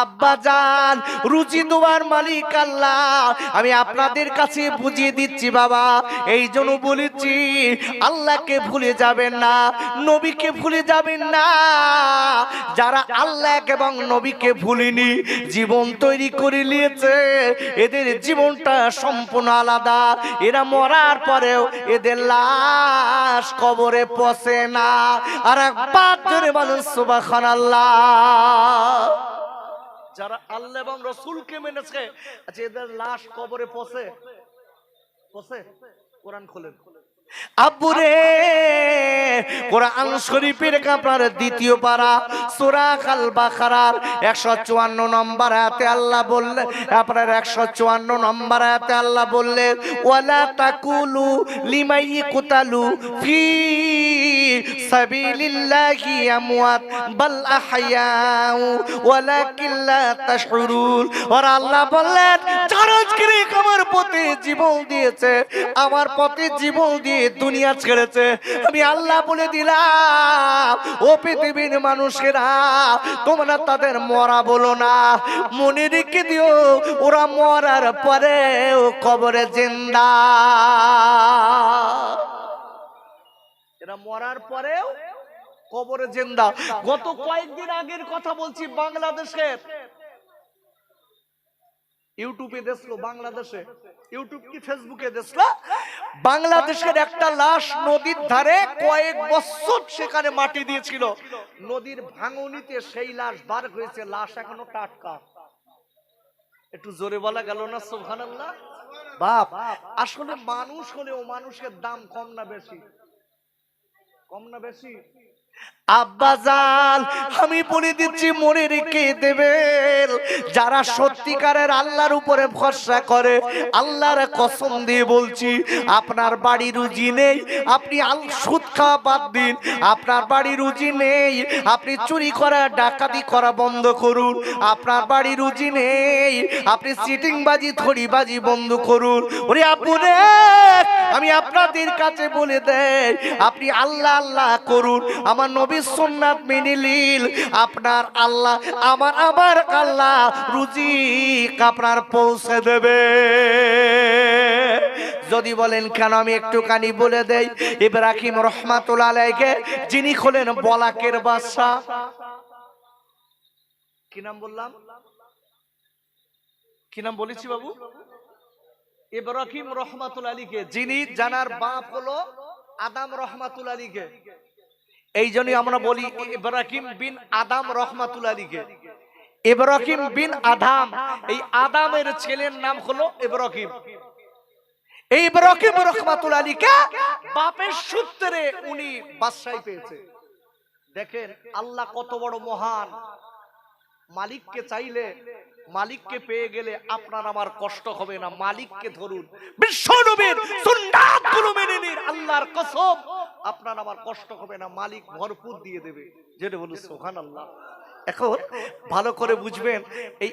আব্বা জান, রুজি দেওয়ার মালিক আল্লাহ। আমি আপনাদের কাছে বুঝিয়ে দিচ্ছি বাবা, এই জন্য বলেছি আল্লাহকে ভুলে যাবেন না, নবীকে ভুলে যাবেন না। যারা আল্লাহ এবং নবীকে ভুলেনি, জীবন তৈরি করে নিয়েছে, এদের জীবনটা সম্পূর্ণ আলাদা। এরা মরার পরেও এদের লাশ কবরে পচে না। আর একবার ধরে বলেন সুবহানাল্লাহ। যারা আল্লাহ এবং রাসূলকে মেনেছে, আচ্ছা এদের লাশ কবরে পচে? কোরআন খোলেন আব্বুরে। কোরআন শরীফের আপনার দ্বিতীয় পারা সূরা আল বাকারার 154 নম্বর আয়াতে আল্লাহ বললেন, আপনার 154 নম্বর আয়াতে আল্লাহ বললেন, ওয়ালা তাকুলু লিমাই কুতালু ফি সাবিলিল্লাহি আমওয়াত বাল আহইয়াউ ওয়ালাকিন লা তাশউরুন। আর আল্লাহ বললেন, যারা আজকে আমার পথে জীবন দিয়েছে, আমার পথে জীবন দিয়ে দুনিয়া ছেড়েছে, আমি আল্লাহ বলে দিলাম ও পৃথিবীর মানুষেরা, তোমরা তাদের মরা বলো না, মনে রেখে দিও ওরা মরার পরে ও কবরে জিন্দা। এরা মরার পরেও কবরে জিন্দা। গত কয়েকদিন আগের কথা বলছি, বাংলাদেশের ইউটিউবে দেখলো, বাংলাদেশে ইউটিউব কি ফেসবুকে দেখলো, বাংলাদেশের একটা লাশ নদীর ধারে কয়েক বছর সেখানে মাটি দিয়েছিল, নদীর ভাঙনিতে সেই লাশ বার হয়েছে, লাশ এখনো টাটকা। একটু জোরে বলা গেল না সুবহানাল্লাহ? বাপ, আসলে মানুষ হলেও মানুষের দাম কম না বেশি? কম না বেশি? আব্বাজান, আমি বলে দিচ্ছি মনে রেখে দেবেন, যারা সত্যিকারের আল্লাহর উপরে ভরসা করে, আল্লাহর কসম দিয়ে বলছি, আপনার বাড়ি রুজি নেই, আপনি সুদ খাওয়া বাদ দিন। আপনার বাড়ি রুজি নেই, আপনি চুরি করা ডাকাতি করা বন্ধ করুন। আপনার বাড়ি রুজি নেই, আপনি চিটিংবাজি থড়িবাজি বন্ধ করুন। ওরে আব্বু রে, আমি আপনাদের কাছে বলে দেই, আপনি আল্লাহ আল্লাহ করুন, আমার নবী সুন্নাত মেনে নিন, আপনার আল্লাহ আমার আল্লাহ রুজি আপনার পৌঁছে দেবে। যদি বলেন কেন, আমি একটুখানি বলে দেই, ইব্রাহিম রহমাতুল্লাহ আলাইহি, যিনি হলেন বলাকের বাদশা, কি নাম বললাম, কি নাম বলেছি বাবু? ইব্রাহিম রহমাতুল্লাহ আলাইহি, যিনি জানার বাপ হলো আদম রহমাতুল্লাহ আলাইহি। এই জন্যই আমরা বলি ইব্রাহিম বিন আদম রহমাতুল্লাহ আলাইহি। ইব্রাহিম বিন আদম, এই আদমের ছেলের নাম হলো ইব্রাহিম। এই ইব্রাহিম রহমাতুল্লাহ আলাইহি বাপের সূত্রে উনি বাদশাহী পেয়েছে। দেখেন আল্লাহ কত বড় মহান। মালিককে চাইলে, মালিককে পেয়ে গেলে আপনার আমার কষ্ট হবে না। মালিককে ধরুন, বিশ্বনবীর সুন্নাতগুলো মেনে নিন, আল্লাহর কসম আপনার আমার কষ্ট হবে না, মালিক ভরপুর দিয়ে দেবে। যেটা বলি সুবহানাল্লাহ। এখন ভালো করে বুঝবেন, এই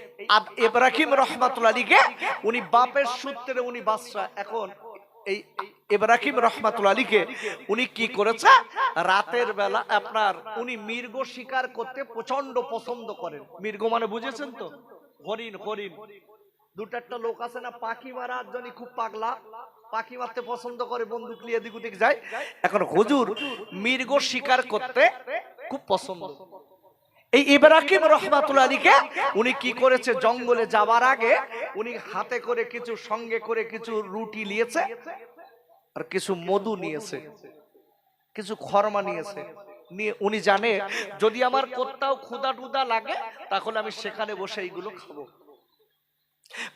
ইব্রাহিম রহমাতুল্লাহ আলাইহি উনি বাপের সূত্রে উনি বাদশা। এখন এই ইব্রাহিম রহমাতুল্লাহ আলাইহি উনি কি করেছে, রাতের বেলা আপনার উনি মৃগ শিকার করতে প্রচন্ড পছন্দ করেন। মৃগ মানে বুঝেছেন তো, হরিণ। হরিণ দুটো একটা লোক আছে না, পাখি মারার জন্য খুব পাগলা, পাখি মারতে পছন্দ করে, বন্দুক নিয়ে এদিক ওদিক যায়। এখন হুজুর মৃগ শিকার করতে খুব পছন্দ। এই ইব্রাহিম রহমাতুল্লাহ আলাইহি উনি কি করেছে, জঙ্গলে যাবার আগে উনি হাতে করে কিছু, সঙ্গে করে কিছু রুটি নিয়েছে, আর কিছু মধু নিয়েছে, কিছু খরমা নিয়েছে। নিয়ে উনি জানে যদি আমার কোথাও ক্ষুধা টুধা লাগে তাহলে আমি সেখানে বসে এইগুলো খাবো।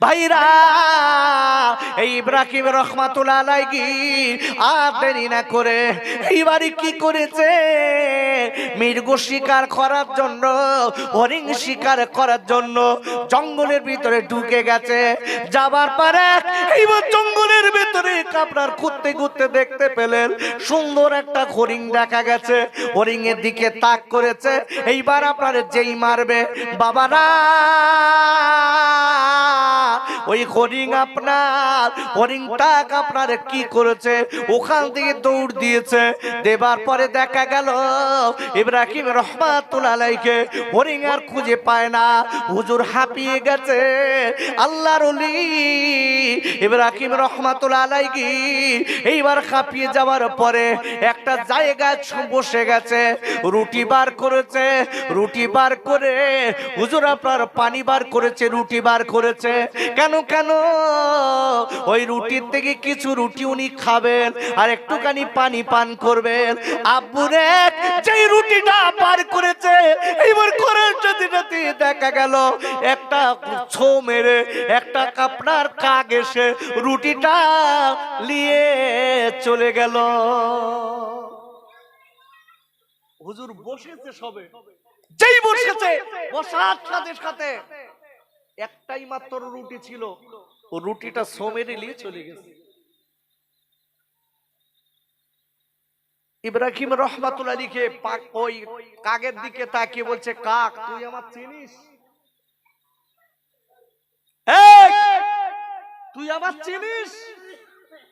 ভাইরা, এই ইব্রাহিম রহমাতুল্লাহ আলাইহি আর দেরি না করে এইবারে কি করেছে, মৃগ শিকার করার জন্য, হরিণ শিকার করার জন্য জঙ্গলের ভিতরে ঢুকে গেছে। যাবার পরে এইবার জঙ্গলের ভিতরে আপনার ঘুরতে ঘুরতে দেখতে পেলেন সুন্দর একটা হরিণ দেখা গেছে। হরিণের দিকে তাক করেছে, এইবার আপনার যেই মারবে, বাবারা ওই হরিণটা আপনার কি করেছে, ওখান থেকে দৌড় দিয়েছে। দেবার পরে দেখা গেল ইব্রাহিম রহমাতুল্লাহ আলাইহিকে হরিণ আর খুঁজে পায় না, হুজুর হাঁপিয়ে গেছে। আল্লাহর ওলি ইব্রাহিম রহমাতুল্লাহ আলাইহি এইবার হাঁপিয়ে যাওয়ার পরে একটা জায়গায় বসে গেছে, রুটি বার করেছে, রুটি বার করে হুজুর আপনার পানি বার করেছে, রুটি বার করেছে। কেন কেন ওই রুটির থেকে কিছু রুটি উনি খাবেন আর একটুখানি পানি পান করবেন। আব্বুরে যেই রুটিটা বার করেছে এইবার করে যদি দেখা গেল একটা ছো মেরে একটা আপনার কাক এসে রুটিটা নিয়ে চলে গেল। হুজুর বসেছে সবে, যেই বসেছে বসার সাথে সাথে একটাই মাত্র রুটি ছিল, ও রুটিটা সোমেরে নিয়ে চলে গেছে। ইব্রাহিম রহমাতুল্লাহ আলাইহি ওই কাকের দিকে তাকিয়ে বলছে, কাক তুই আমার চিনিস? তুই আমার চিনিস?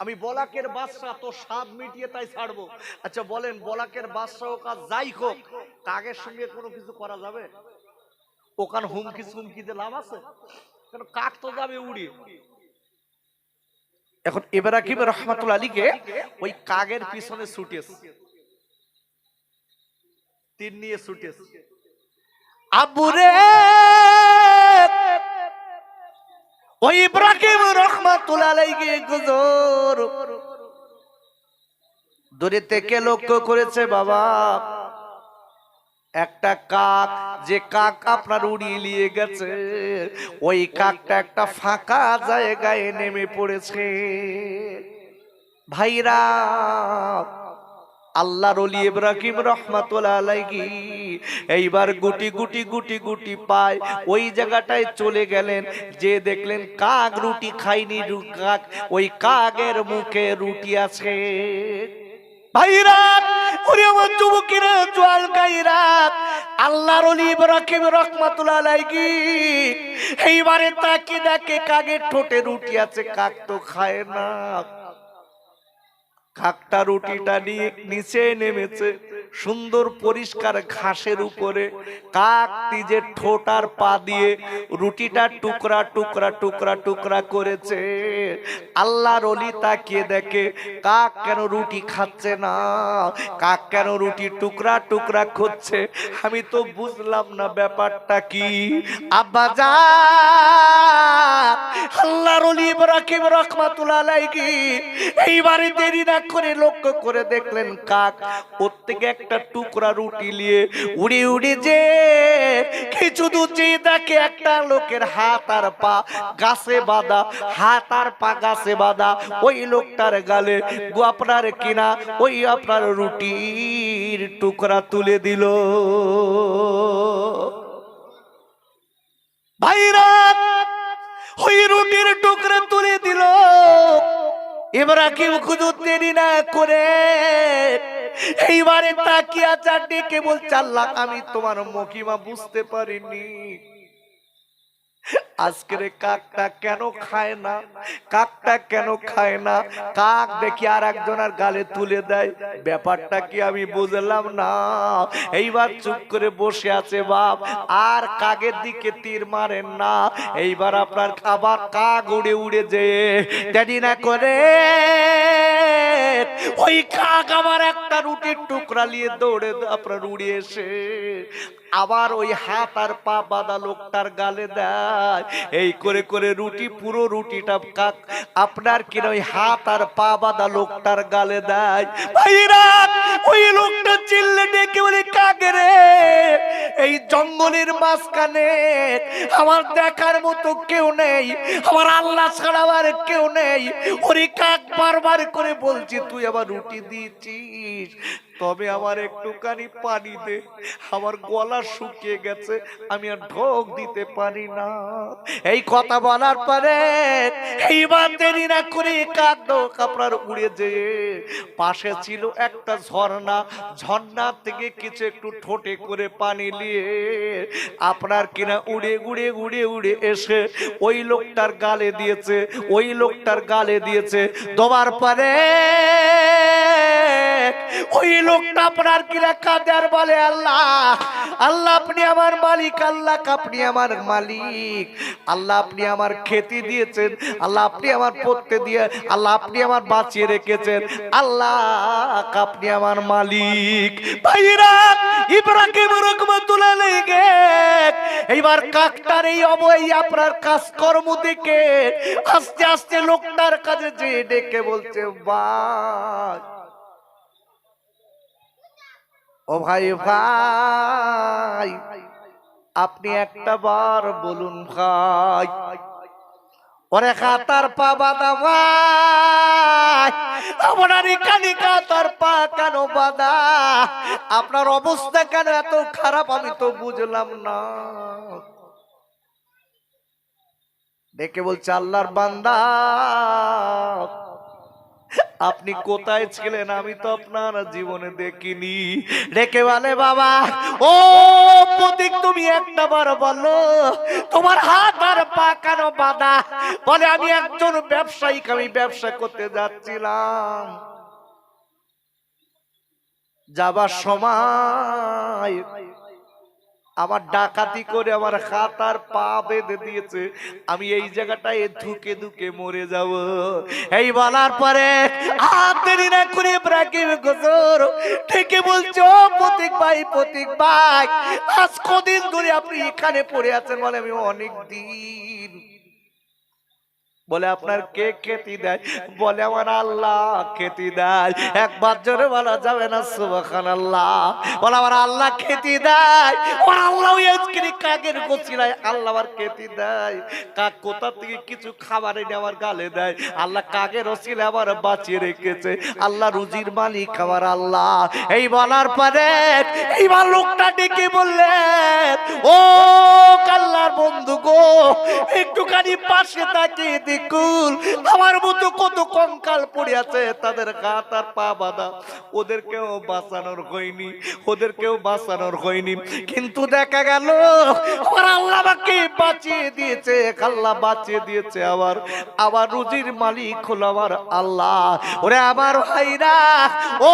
আমি বলাকের বাদশা, তো স্বাদ মিটিয়ে তাই ছাড়বো। আচ্ছা বলেন, বলাকের বাদশা হোক আর যাই হোক, কাকের সঙ্গে কোনো কিছু করা যাবে? ওখানে হুমকি সুমকিতে লাভ আছে? কারণ কাক তো যাবে উড়িয়ে। এখন ইব্রাহিম রহমাতুল্লাহ আলাইহি ওই কাকের পিছনে ছুটেছে, তীর নিয়ে ছুটেছে। আব্বুরে ওই ইব্রাহিম রহমাতুল্লাহ আলাইহি গুজর দূরে থেকে লক্ষ্য করেছে, বাবা একটা কাক, যে কাক আপনার উড়িয়ে নিয়ে গেছে ওই কাকটা একটা ফাঁকা জায়গায় নেমে পড়েছে। ভাইরা, আল্লাহর ওলি ইব্রাহিম রাহমাতুল্লাহ আলাইহি এইবার গুটি গুটি গুটি গুটি পায় ওই জায়গাটায় চলে গেলেন, যে দেখলেন কাক রুটি খায়নি, কাক ওই কাকের মুখে রুটি আছে। ভাইরা, ওরে আমার যুবকেরা, জোয়াল গাইরা, আল্লাহর ওলি ইব্রাহিম রাহমাতুল্লাহ আলাইহি এইবারে তাকে দেখে কাকের ঠোঁটে রুটি আছে, কাক তো খায় না। কাকটা রুটিটা নিয়ে নিচে নেমেছে, সুন্দর পরিষ্কার ঘাসের উপরে কাক নিজের ঠোঁট আর পা দিয়ে রুটিটা টুকরা টুকরা টুকরা টুকরা করেছে। আল্লাহর ওলি তাকিয়ে দেখে কাক কেন রুটি খাচ্ছে না, কাক কেন রুটি টুকরা টুকরা করছে, আমি তো বুঝলাম না ব্যাপারটা কি। আব্বাজান, আল্লাহর ওলি ইব্রাহিম রাহমাতুল্লাহ আলাইহি এইবারে দেরি না করে লক্ষ্য করে দেখলেন কাক ওর থেকে একটা টুকরা রুটি নিয়ে উড়ে উড়ে যে কিছু দূর যেয়ে দেখে একটা লোকের হাত আর পা গাছে বাঁধা, হাত আর পা গাছে বাঁধা, ওই লোকটার গালে আপনার কিনা ওই আপনার রুটির টুকরা তুলে দিল। ভাইরা, ওই রুটির টুকরা তুলে দিল। ইব্রাহিম খুদুর দেরি না করে এইবারে তাকিয়া চার ডেকে বলছে, আল্লাহ আমি তোমার মহিমা বুঝতে পারিনি, আজকের কাকটা কেন খায় না, কাকটা কেন খায় না। কাক দেখি আর একজনের গালে তুলে দেয়, ব্যাপারটা কি আমি বুঝলাম না। এইবার চুপ করে বসে আছে বাপ, আর কাকের দিকে তীর মারেন না। এইবার আপনার আবার কাক উড়ে উড়ে যেয়ে দেরি না করে ওই কাক আবার একটা রুটির টুকরা নিয়ে দৌড়ে আপনার উড়ে এসে আবার ওই হাত আর পা বাঁধা লোকটার গালে দেয়। এই করে করে রুটি, পুরো রুটিটা কাক আপনার কিনা ওই হাত আর পা বাঁধা লোকটার গালে দেয়। ভাইরা, ওই লোকটা চিল্লে ডেকে বলে, কাকে রে, এই জঙ্গলের মাঝখানে আমার দেখার মতো কেউ নেই, আমার আল্লাহ ছাড়া আর কেউ নেই। ওরে কাক বারবার করে বলছি, তুই আবার রুটি দিয়েছিস, তবে আমার একটুখানি পানি দে, আমার গলা শুকিয়ে গেছে, আমি আর ঢোক দিতে পারি না। এই কথা বলার পরে এইবার দেরি না করে কাঁদো কাপড়ার উড়ে যেয়ে পাশে ছিল একটা ঝর্ণা, ঝর্ণা থেকে কিছু একটু ঠোঁটে করে পানি নিয়ে আপনার কিনা উড়ে উড়ে উড়ে উড়ে এসে ওই লোকটার গালে দিয়েছে, ওই লোকটার গালে দিয়েছে। দেওয়ার পরে ওই লোকটা আপনার কিনা কাঁদে আর বলে, আল্লাহ আল্লাহ আপনি আমার মালিক, আল্লাহ আপনি আমার মালিক, আল্লাহ আপনি আমার খেতে দিয়েছেন, আল্লাহ আপনি আমার পড়তে দিয়ে, আল্লাহ আপনি আমার বাঁচিয়ে রেখেছেন, আল্লাহ আপনি আমার মালিক। ভাইরা ইব্রাহিম রাহমাতুল্লাহ আলাইহি এইবার কাকটার এই অবৈ আপনার কাজকর্ম দেখে আস্তে আস্তে লোকটার কাছে যে ডেকে বলছে, ভাই ও ভাই ভাই আপনি একটা বার বলুন ভাই, ওরে খাতার পা বাঁধা ভাই, আপনার এখানে কাতার পা কেন বাঁধা, আপনার অবস্থা কেন এত খারাপ আমি তো বুঝলাম না। ডেকে বলছে, আল্লাহর বান্দা আপনি কোথায় ছিলেন আমি তো আপনার জীবনে দেখিনি। ডেকে বলে, বাবা ও প্রতীক তুমি একটা বার বলো তোমার হাত আর পা কেন বাঁধা। বলে, আমি একজন ব্যবসায়িক, আমি ব্যবসা করতে যাচ্ছিলাম, যাবার সময় আমার ডাকাতি করে আমার হাত আর পা বেঁধে দিয়েছে, আমি এই জায়গাটায় ধুকে ধুকে মরে যাব। এই বলার পরে হাত দেরি না করে ইব্রাহিম হুজুর ঠিকই বলছো, প্রতীক ভাই প্রতীক ভাই আজ কদিন ধরে আপনি এখানে পড়ে আছেন। বলে, আমি অনেক দিন। বলে, আপনার কে খেতে দেয়? বলে, আমার আল্লাহ খেতে দেয়। একবার জোরে বলা যাবে না সুবহানাল্লাহ? বলে, আমার আল্লাহ খেতে দেয়। আমার আল্লাহ ওই আজকের কাকের গোছিলায় আল্লাহ আমার খেতে দেয়। কাক কোথা থেকে কিছু খাবার এনে আমার গালে দেয়, আল্লাহ কাকের ওসিলায় আবার বাঁচিয়ে রেখেছে। আল্লাহ রুজির মালিক আমার আল্লাহ। এই বলার পরে এইবার লোকটা ডেকে বললেন, ও আল্লাহর বন্ধু গো, একটুখানি পাশে তাকিয়ে দেখুন আমার মতো কত কঙ্কাল পড়ে আছে, তাদের হাত আর পা বাঁধা, ওদেরকেও বাঁচানোর হয়নি, ওদেরকেও বাঁচানোর হয়নি। কিন্তু দেখা গেল আমার আল্লাহ আমাকে বাঁচিয়ে দিয়েছে, আল্লাহ বাঁচিয়ে দিয়েছে। আবার রুজির মালিক হলো আমার আল্লাহ। ওরে আমার ভাইরা, ও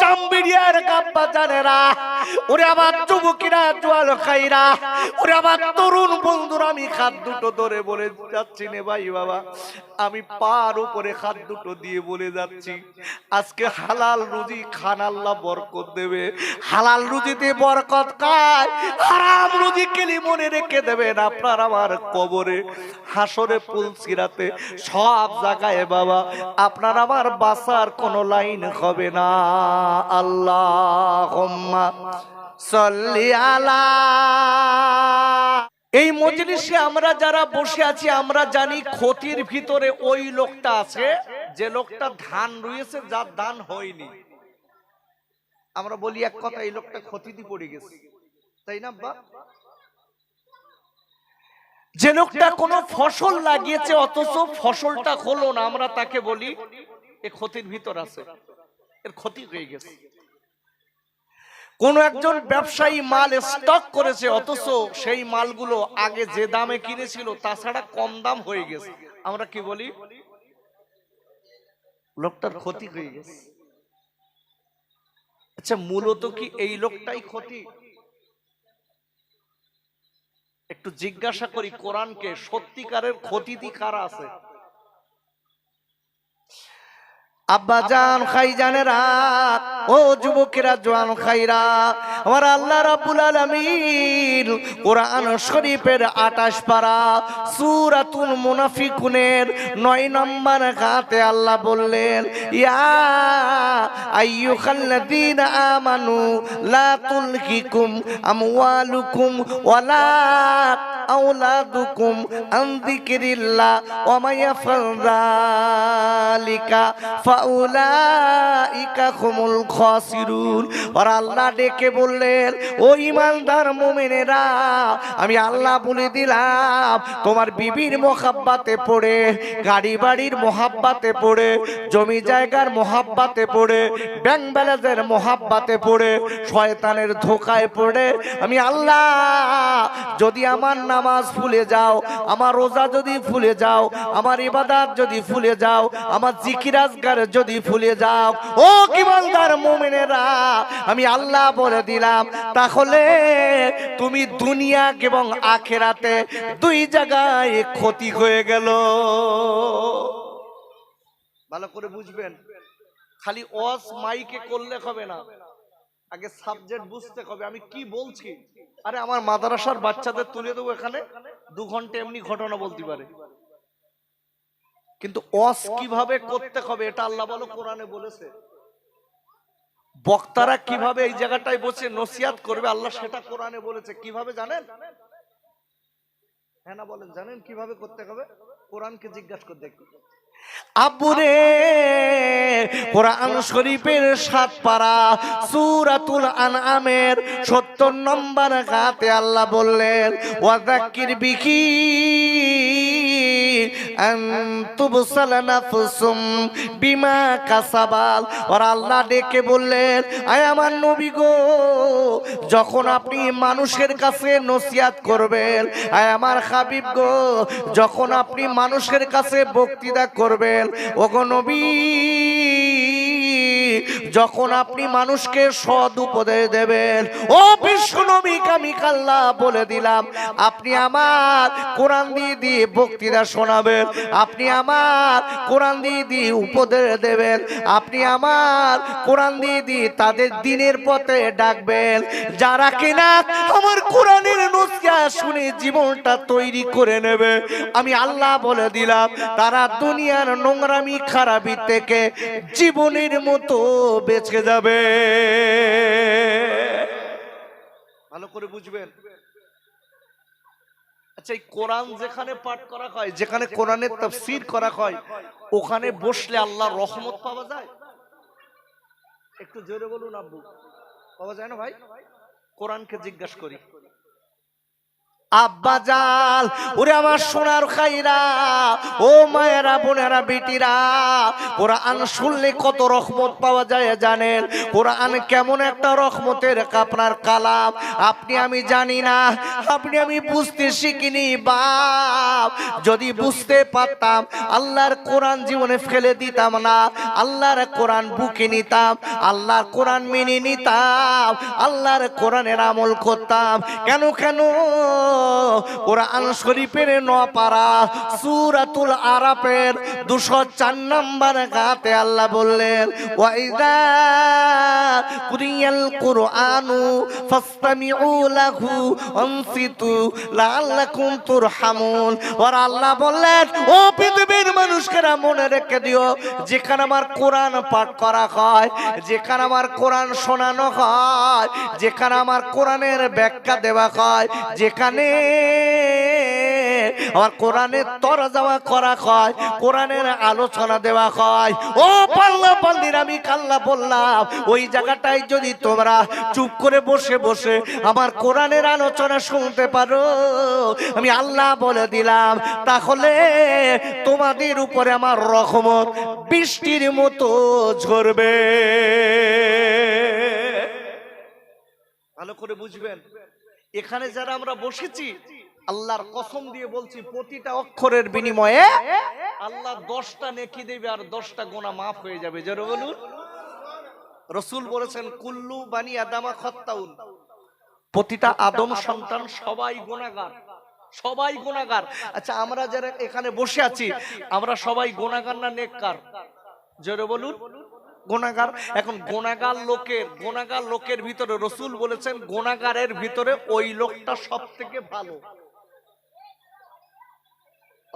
জামবিড়িয়ার গাব্বা জানেরা, ওরে আমার যুবকেরা, জোয়াল খাইরা, ওরে আমার তরুণ বন্ধুরা, আমি হাত দুটো ধরে বলে যাচ্ছি নে ভাই বাবা, আমি পার উপরে হাত দুটো দিয়ে বলে যাচ্ছি, আজকে হালাল রুজি খান, আল্লাহ বরকত দেবে। হালাল রুজিতে বরকত খায়, হারাম রুজি কেলি মনে রেখে দেবেন আপনার আমার কবরে, হাসরে, পুলসিরাতে, সব জায়গায় বাবা আপনার আমার বাঁচার কোনো লাইন হবে না। আল্লাহুম্মা সাল্লি আলা। এই মজলিসে আমরা যারা বসে আছি আমরা জানি ক্ষতির ভিতরে ওই লোকটা আছে যে লোকটা ধান রয়েছে, যার ধান হয়নি। আমরা বলি এক কথা, এই লোকটা ক্ষতিতে পড়ে গেছে, তাই না বা? যে লোকটা কোনো ফসল লাগিয়েছে অথচ ফসলটা হলো না, আমরা তাকে বলি এ ক্ষতির ভিতর আছে, এর ক্ষতি হয়ে গেছে। কোন একজন ব্যবসায়ী মাল স্টক করেছে অথচ সেই মালগুলো আগে যে দামে কিনেছিল তাছাড়া কম দাম হয়ে গেছে, আমরা কি বলি? লোকটার ক্ষতি হয়ে গেছে। আচ্ছা, মূলত কি এই লোকটাই ক্ষতি? একটু জিজ্ঞাসা করি কোরআনকে, সত্যিকারের ক্ষতিটি কারা আছে? আব্বা জান, খাই জানেরা, ও যুবকেরা, জওয়ান খাইরা, আমার আল্লাহ রাব্বুল আলামিন কোরআন শরীফের 28 পারা সূরাতুল মুনাফিকুনের 9 নম্বর আয়াতে আল্লাহ বললেন, ইয়া আইয়ুহাল্লাযীনা আমানু লা তুলহিকুম আমওয়ালুকুম ওয়ালা আওলাদুকুম আন যিকরিল্লাহ ওয়া মা ইয়াফআল যালিকা ফাউলাইকা হুমুল খাসিরুন। আর আল্লাহ ডেকে বললেন, ও ঈমানদার মুমিনেরা, আমি আল্লাহ বলে দিলাম, তোমার বিবির মোহাব্বতে পড়ে, গাড়ি বাড়ির মোহাব্বতে পড়ে, জমি জায়গার মোহাব্বতে পড়ে, ব্যাংক ব্যালেন্সের মোহাব্বতে পড়ে, শয়তানের ধোকায় পড়ে আমি আল্লাহ যদি আমার নামাজ ভুলে যাও, আমার রোজা যদি ভুলে যাও, আমার ইবাদত যদি ভুলে যাও, আমার জিকির আজকার যদি ভুলে যাও, ও ঈমানদার মুমিনেরা, আমি আল্লাহ বলে দিলাম, তাহলে তুমি দুনিয়া এবং আখিরাতে দুই জায়গায় ক্ষতি হয়ে গেল। ভালো করে বুঝবেন, খালি ওয়াজ মাইকে করলে হবে না, আগে সাবজেক্ট বুঝতে হবে আমি কি বলছি। আরে আমার মাদ্রাসার বাচ্চাদের তুলে দেবো এখানে, 2 ঘন্টা এমনি ঘটনা বলতে পারে, কিন্তু ওয়াজ কিভাবে করতে হবে এটা আল্লাহ বলো কোরআনে বলেছে। বক্তারা কিভাবে এই জায়গাটায় বসে নসিহত করবে আল্লাহ সেটা কোরআনে বলেছে। কিভাবে জানেন? হ্যাঁ না বলেন, জানেন কিভাবে করতে হবে? কোরআনকে জিজ্ঞাসা করে দেখুন। আব্বুরে, কোরআন শরীফের 7 পারা সূরাতুল আনআমের 70 নম্বর আয়াতে আল্লাহ বললেন, ওয়াযাক্কির বিহি আন তুবসালা নাফসুম বিমা কাসাবাল। আর আল্লাহ ডেকে বললেন, আয় আমার নবী গো, যখন আপনি মানুষের কাছে নসিহত করবেন, আয় আমার হাবিব গো, যখন আপনি মানুষের কাছে বক্তৃতা করবেন, ওগো নবী, যখন আপনি মানুষকে সৎ উপদেশ দেবেন, ও বিশ্ব নবীকে আমি আল্লাহ বলে দিলাম, আপনি আমার কোরআন দিয়ে বক্তৃতা শোনাবেন, আপনি আমার কোরআন দিয়ে উপদেশ দেবেন, আপনি আমার কোরআন দিয়ে তাদের দিনের পথে ডাকবেন, যারা কিনা আমার কোরআনের নুসখা শুনে জীবনটা তৈরি করে নেবে, আমি আল্লাহ বলে দিলাম, তারা দুনিয়ার নোংরামি খারাপি থেকে জীবনের মতো বেঁচে যাবে। ভালো করে বুঝবেন। আচ্ছা, এই কোরআন যেখানে পাঠ করা হয়, যেখানে কোরআনের তাফসীর করা হয়, ওখানে বসলে আল্লাহর রহমত পাওয়া যায়? একটু জোরে বলুন আব্বু, পাওয়া যায় না ভাই? কোরআনকে জিজ্ঞাসা করি। আব্বা জাল, ওরে আমার সোনার খাইরা, ও মায়েরা, বোনেরা, বেটিরা, কোরআন শুনলে কত রহমত পাওয়া যায় জানেন? কোরআন কেমন একটা রহমতের আপনার কালাম, আপনি আমি জানি না, আপনি আমি বুঝতে শিখিনি বাপ। যদি বুঝতে পারতাম, আল্লাহর কোরআন জীবনে ফেলে দিতাম না, আল্লাহর কোরআন বুকে নিতাম, আল্লাহর কোরআন মেনে নিতাম, আল্লাহর কোরআনের আমল করতাম। কেন কেন? কোরআন শরীফের 9 পারা সূরাতুল আরাফের 204 নম্বর আয়াতে আল্লাহ বললেন, ওয়াইদা কুরিয়াল কুরআনু ফাসতামিউ লাহু ওয়ানসিতু লাআল্লাকুম তুরহামুন। আর আল্লাহ বললেন, ও পৃথিবীর মানুষেরা মনে রেখে দিও, যেখানে আমার কোরআন পাঠ করা হয়, যেখানে আমার কোরআন শোনানো হয়, যেখানে আমার কোরআনের ব্যাখ্যা দেওয়া হয়, যেখানে আমার কোরআনের তরজমা করা হয়, কোরআনের আলোচনা দেওয়া হয়, ও পাল্লা পাল্লির আমি কাল্লা বললাম, ওই জায়গাটায় যদি তোমরা চুপ করে বসে বসে আমার কোরআনের আলোচনা শুনতে পারো, আমি আল্লাহ বলে দিলাম, তাহলে তোমাদের উপরে আমার রহমত বৃষ্টির মতো ঝরবে। ভালো করে বুঝবেন। এখানে যারা আমরা বসেছি, আল্লাহর কসম দিয়ে বলছি, প্রতিটা অক্ষরের বিনিময়ে আল্লাহ 10টা নেকি দেবে আর 10টা গুনাহ মাফ হয়ে যাবে। জোরে বলুন। রাসূল বলেছেন, কুল্লু বানি আদামা খাত্তাউন, প্রতিটা আদম সন্তান সবাই গুনাহগার, সবাই গুনাহগার। আচ্ছা, আমরা যারা এখানে বসে আছি, আমরা সবাই গুনাহগার না নেককার? জোরে বলুন। গুনাহগার। এখন গুনাহগার লোকের ভিতরে রাসূল বলেছেন, গুনাহগারের ভিতরে ওই লোকটা সবথেকে ভালো।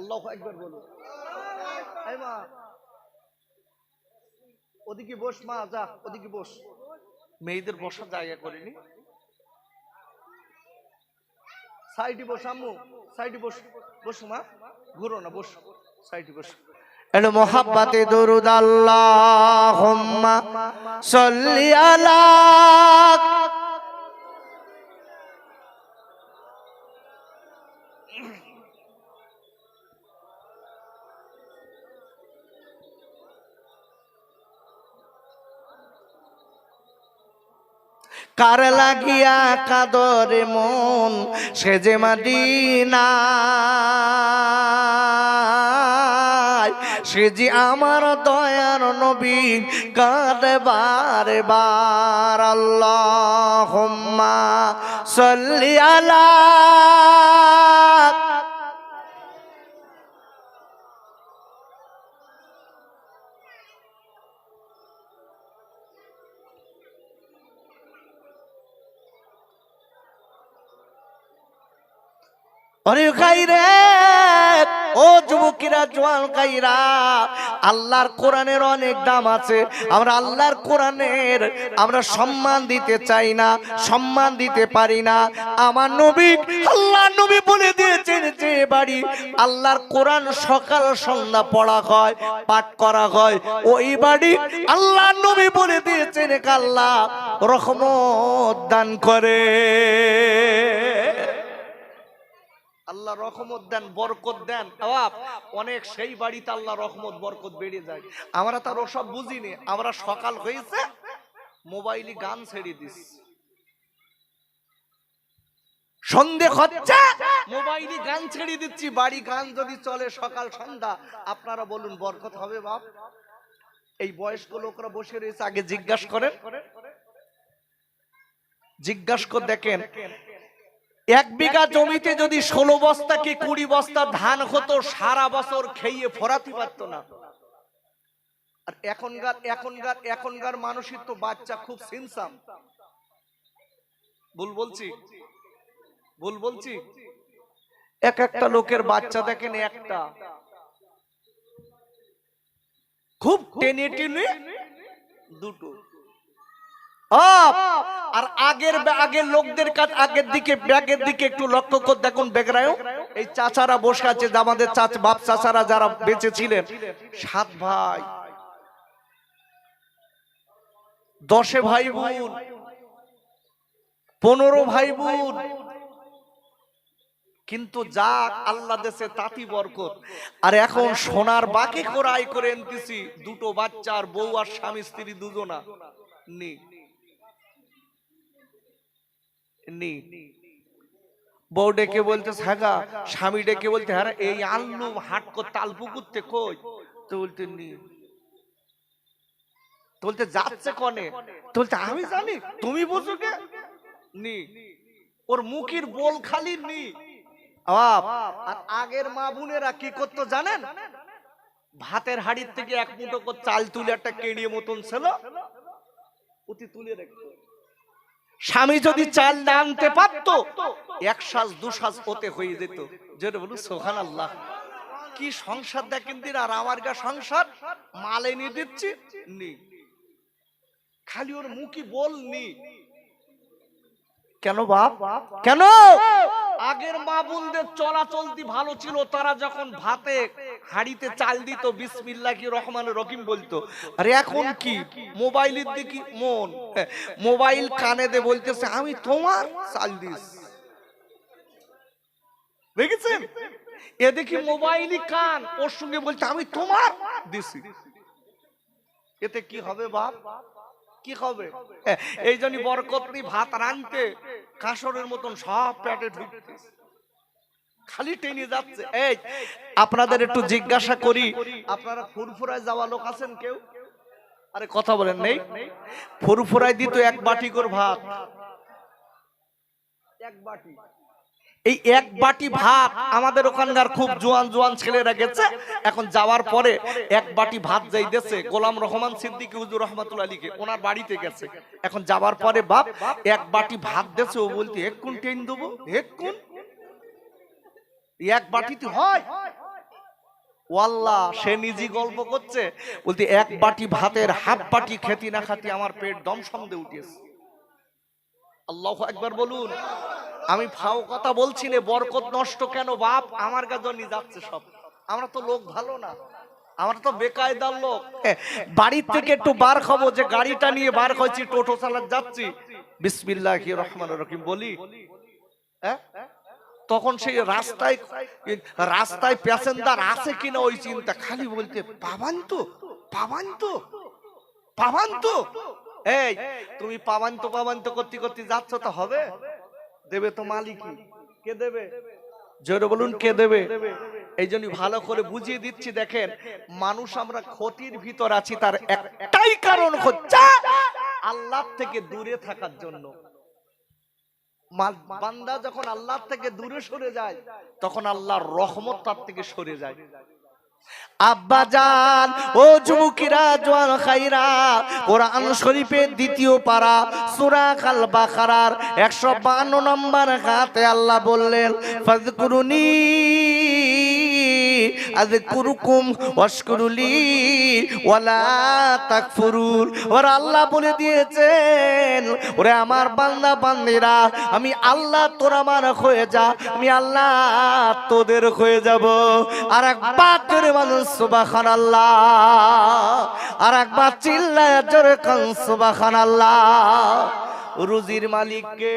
আল্লাহু আকবার বলুন। এই মা, ওদিকে বস, মা যা ওদিকে বস, মেয়েদের বসার জায়গা করিনি। সাইডে বস আম্মু, সাইডে বস, বসো মা, ঘুরো না, বস সাইডে বস। এর মোহাব্বতে দরুদ আল্লাহুম্মা সাল্লি আলা। কার লাগিয়া কাদরে মন সে যে মদিনা, সে যে আমার দয়ার নবী কাঁদে বারে বার। আল্লাহুম্মা সাল্লি আলা। অরে খাইরে ও যুবকেরা, জোয়ান কাইরা, আল্লাহর কোরআনের অনেক দাম আছে। আমরা আল্লাহর কোরআনের আমরা সম্মান দিতে চাই না, সম্মান দিতে পারি না। আমার নবী, আল্লাহর নবী বলে দিয়েছেন যে বাড়ি আল্লাহর কোরআন সকাল সন্ধ্যা পড়া হয়, পাঠ করা হয়, ওই বাড়ি আল্লাহর নবী বলে দিয়েছেন আল্লাহ রহমত দান করে। আল্লাহ রহমত দেন, বরকত দেন। অনেক সেই বাড়িতে আল্লাহ রহমত বরকত বেড়ে যায়। আমরা তার ওসব বুঝিনি। আমরা সকাল হয়েছে মোবাইলে গান ছেড়ে দিস, সন্ধে হচ্ছে মোবাইলে গান ছেড়ে দিচ্ছি। বাড়ি গান যদি চলে সকাল সন্ধ্যা, আপনারা বলুন বরকত হবে বাপ? এই বয়স্ক লোকরা বসে রয়েছে, আগে জিজ্ঞাসা করেন, জিজ্ঞাসা করে দেখেন, এক বিঘা জমিতে যদি 16 বস্তা কি 20 বস্তা ধান হতো, সারা বছর খেয়ে ফোরাতে পারতো না। আর এখনকার মানুষের তো বাচ্চা খুব সিনসাম। ভুল বলছি? এক একটা লোকের বাচ্চা দেখেন, একটা খুব টেনে টেনে দুটো। আর আগের লোকদের কাছে ব্যাগের দিকে একটু লক্ষ্য করে দেখুন। ব্যাগরায়ও এই চাচারা বসে আছে, আমাদের বাপ চাচারা যারা বেঁচে ছিলেন, 7 ভাই, 10 ভাই বোন, 15 ভাই বোন। কিন্তু যা আল্লাহ দেশে তাতি বরকত। আর এখন সোনার বাকি ক্রয় করে এনেছি, 2টো বাচ্চা, আর বউ আর স্বামী স্ত্রী দুজনা নেই। বউ ডেকে বলতে হাগা, স্বামী ডেকে বলতে হ্যাঁ এই আনলু হাট করতে আলপুকুরতে কই, তো বলতে নি, তো বলতে যাচ্ছে কনে, তো বলতে আমি জানি, তুমি বুঝো কে নি, ওর মুখের বল খালি নি। আর আগের মা বোনেরা কি করতো জানেন? ভাতের হাড়ির থেকে 1 মুঠো করে চাল তুলে একটা কেড়িয়ে মতন ছিল, ওটি তুলে রাখতো। স্বামী যদি চাল না আনতে পারতো, 1 সাজ 2 সাজ ওতে হয়ে যেত। যেটা বলুন সুবহানাল্লাহ। কি সংসার দেখেন দিন। আর আমার গা সংসার মাল এনে দিচ্ছি নি, খালি ওর মুখই বলনি। কেন বাপ? কেন? আগের মা বোনদের চলাচলতি ভালো ছিল। তারা যখন ভাতে হাড়িতে চাল দিত, বিসমিল্লাহির রহমানির রহিম বলতো। আর এখন কি মোবাইলের দিকে মন, মোবাইল কানে দে বলতেছে আমি তোমার চাল দিস। দেখেছেন? এ দেখি মোবাইলই কান, ওর সঙ্গে বলতে আমি তোমার দিছি। এতে কি হবে বাপ? কি হবে? এই জন্য বরকত নেই। ভাত রাঁধতে কাসরের মতন সব পেটে ঢুকতে, খালি টেনে যাচ্ছে। এই আপনাদের একটু জিজ্ঞাসা করি, আপনারা ফুরফুরায় যাওয়া লোক আছেন কেউ? আরে কথা বলেন নেই? ফুরফুরায় দিত 1 বাটি করে ভাত, 1 বাটি। এই 1 বাটি ভাত আমাদের ওখানকার খুব জোয়ান ছেলেরা গেছে, এখন যাওয়ার পরে 1 বাটি ভাত যাই দেশে গোলাম রহমান সিদ্দিকী হুজুর রহমাতুল্লাহ আলাইহি, ওনার বাড়িতে গেছে। এখন যাওয়ার পরে বাপ 1 বাটি ভাত দেশে, ও বলতে 1 কোন টেন দেবো, 1 কোন 1 বাটিতে হয়? ওয়াল্লাহ, সে নিজে গল্প করছে, বলতে 1 বাটি ভাতের হাফ বাটি খেতে না খাতি আমার পেট দম সন্দে উঠেছে। আল্লাহু আকবার বলুন। আমি ফাও কথা বলছি না, বরকত নষ্ট কেন বাপ, আমার কাছে যাচ্ছে সব। আমরা তো লোক ভালো না, আমরা তো বেকায়দার লোক। বাড়ির থেকে একটু বার খাবো, যে গাড়িটা নিয়ে বার হয়েছি, টোটো চালাতে যাচ্ছি, বিসমিল্লাহির রহমানির রহিম বলি, তখন সেই রাস্তায় প্যাসেঞ্জার আছে কিনা ওই চিন্তা, খালি বলতে পাবান তো পাবান তো পাবান তো। এই তুমি পাবান তো করতে করতে যাচ্ছ, তো হবে? দেবে তো মালিকই। কে দেবে? জোরে বলুন, কে দেবে? এই জন্য ভালো করে বুঝিয়ে দিচ্ছি। দেখেন, মানুষ আমরা ক্ষতির ভিতর আছি, তার একটাই কারণ হচ্ছে আল্লাহ থেকে দূরে থাকার জন্য। বান্দা যখন আল্লাহ থেকে দূরে সরে যায়, তখন আল্লাহর রহমত তার থেকে সরে যায়। আব্বা জান, ও যুবকেরা, জওয়ান খাইরা, কোরআন শরীফের দ্বিতীয় পারা সূরা আল বাকারার 152 নম্বর আয়াতে আল্লাহ বললেন, ফাযকুরুনি আযকুরুকুম ওয়াশকুরুলি ওয়ালা তাকফুরুন। ওরে আল্লাহ বলে দিয়েছেন, ওরে আমার বান্দা বান্দীরা, আমি আল্লাহ তোরা আমার হয়ে যা, আমি আল্লাহ তোদের হয়ে যাব। আর একবার জোরে বলুন সুবহানাল্লাহ, আর একবার চিল্লায় জোরে কোন সুবহানাল্লাহ। রুজির মালিক কে?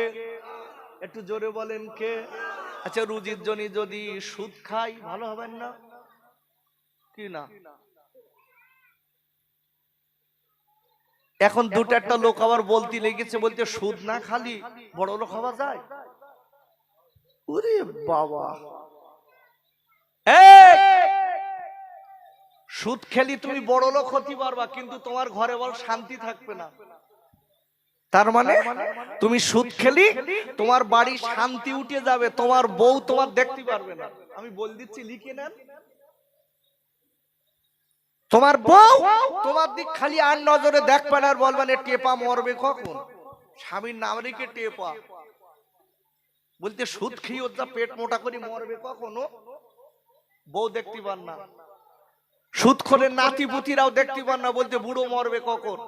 একটু জোরে বলেন কে? আচ্ছা, রুজির জন্য যদি সুদ খাই ভালো হবে না কি না? এখন দুটো একটা লোক আবার বলতে লেগেছে, বলতে সুদ না খালি বড় লোক হওয়া যায়। ওরে বাবা, সুদ খেলি তুমি বড় লোক হতে পারবা, কিন্তু তোমার ঘরে বল শান্তি থাকবে না। তার মানে তুমি সুদ খেলি তোমার বাড়ি শান্তি উঠে যাবে, তোমার বউ তোমার দেখতে পারবে না। আমি বল দিচ্ছি, লিখে নেন। তোমার বউ তোমার দিক খালি আর নজরে দেখবে না, আর বলবেন টেপা মরবে কখন, স্বামীর নাম রেখে টেপা। বলতে সুদ খেয়ে ওর যা পেট মোটা করে মরবে কখনো, বউ দেখতে পান না। সুদ করে নাতি পুতিরাও দেখতে পান না, বলতে বুড়ো মরবে কখন।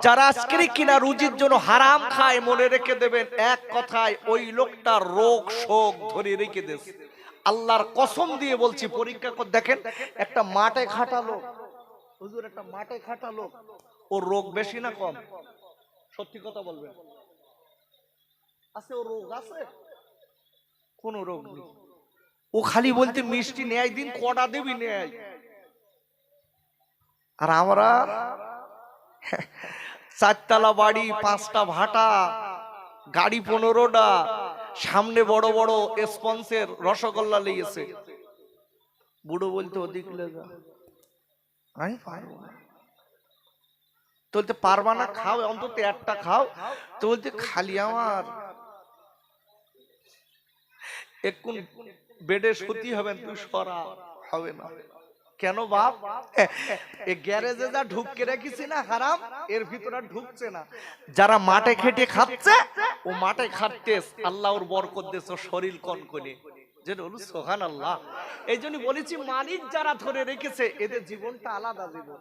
যারা আজকে কিনা রুজির জন্য হারাম খায়, মনে রেখে দেবেন এক কথায় ওই লোকটা রোগ শোক ধরে রেখে দেবে। আল্লাহর কসম দিয়ে বলছি, পরীক্ষা করে দেখেন, একটা মাঠে খাটা লোক, হুজুর একটা মাঠে খাটা লোক, ওর রোগ বেশি না কম? সত্যি কথা বলবেন, আছে ওর রোগ? আছে? কোন রোগ নেই। ও খালি বলতে মিষ্টি নেয়, দিন কটা দেবি নেয়। আর আমরা 4তলা বাড়ি, 5টা ভাটা, গাড়ি 15টা, সামনে বড় বড় স্পন্সের রসগোল্লা লিয়েছে। বুড়ো বলতে ওদিক লেগা, আমি পারবো না। তো বলতে পারবা না, খাও অন্তত একটা খাও। তো বলতে খালি আমার একটু বেডে শুতি হবেন, তুই সরা, হবে না। কেন বাপ? এই গ্যারেজে যা ঢুককে রেখেছি না হারাম, এর ভিতরে ঢুকছে না। যারা মাঠে খেটে খাচ্ছে, ও মাঠে খাটতে আল্লাহ ওর বরকত দিয়েছে, শরীর কনকনে। যে বলু সুবহানাল্লাহ। এই জন্য বলেছি, মালিক যারা ধরে রেখেছে এদের জীবনটা আলাদা জীবন,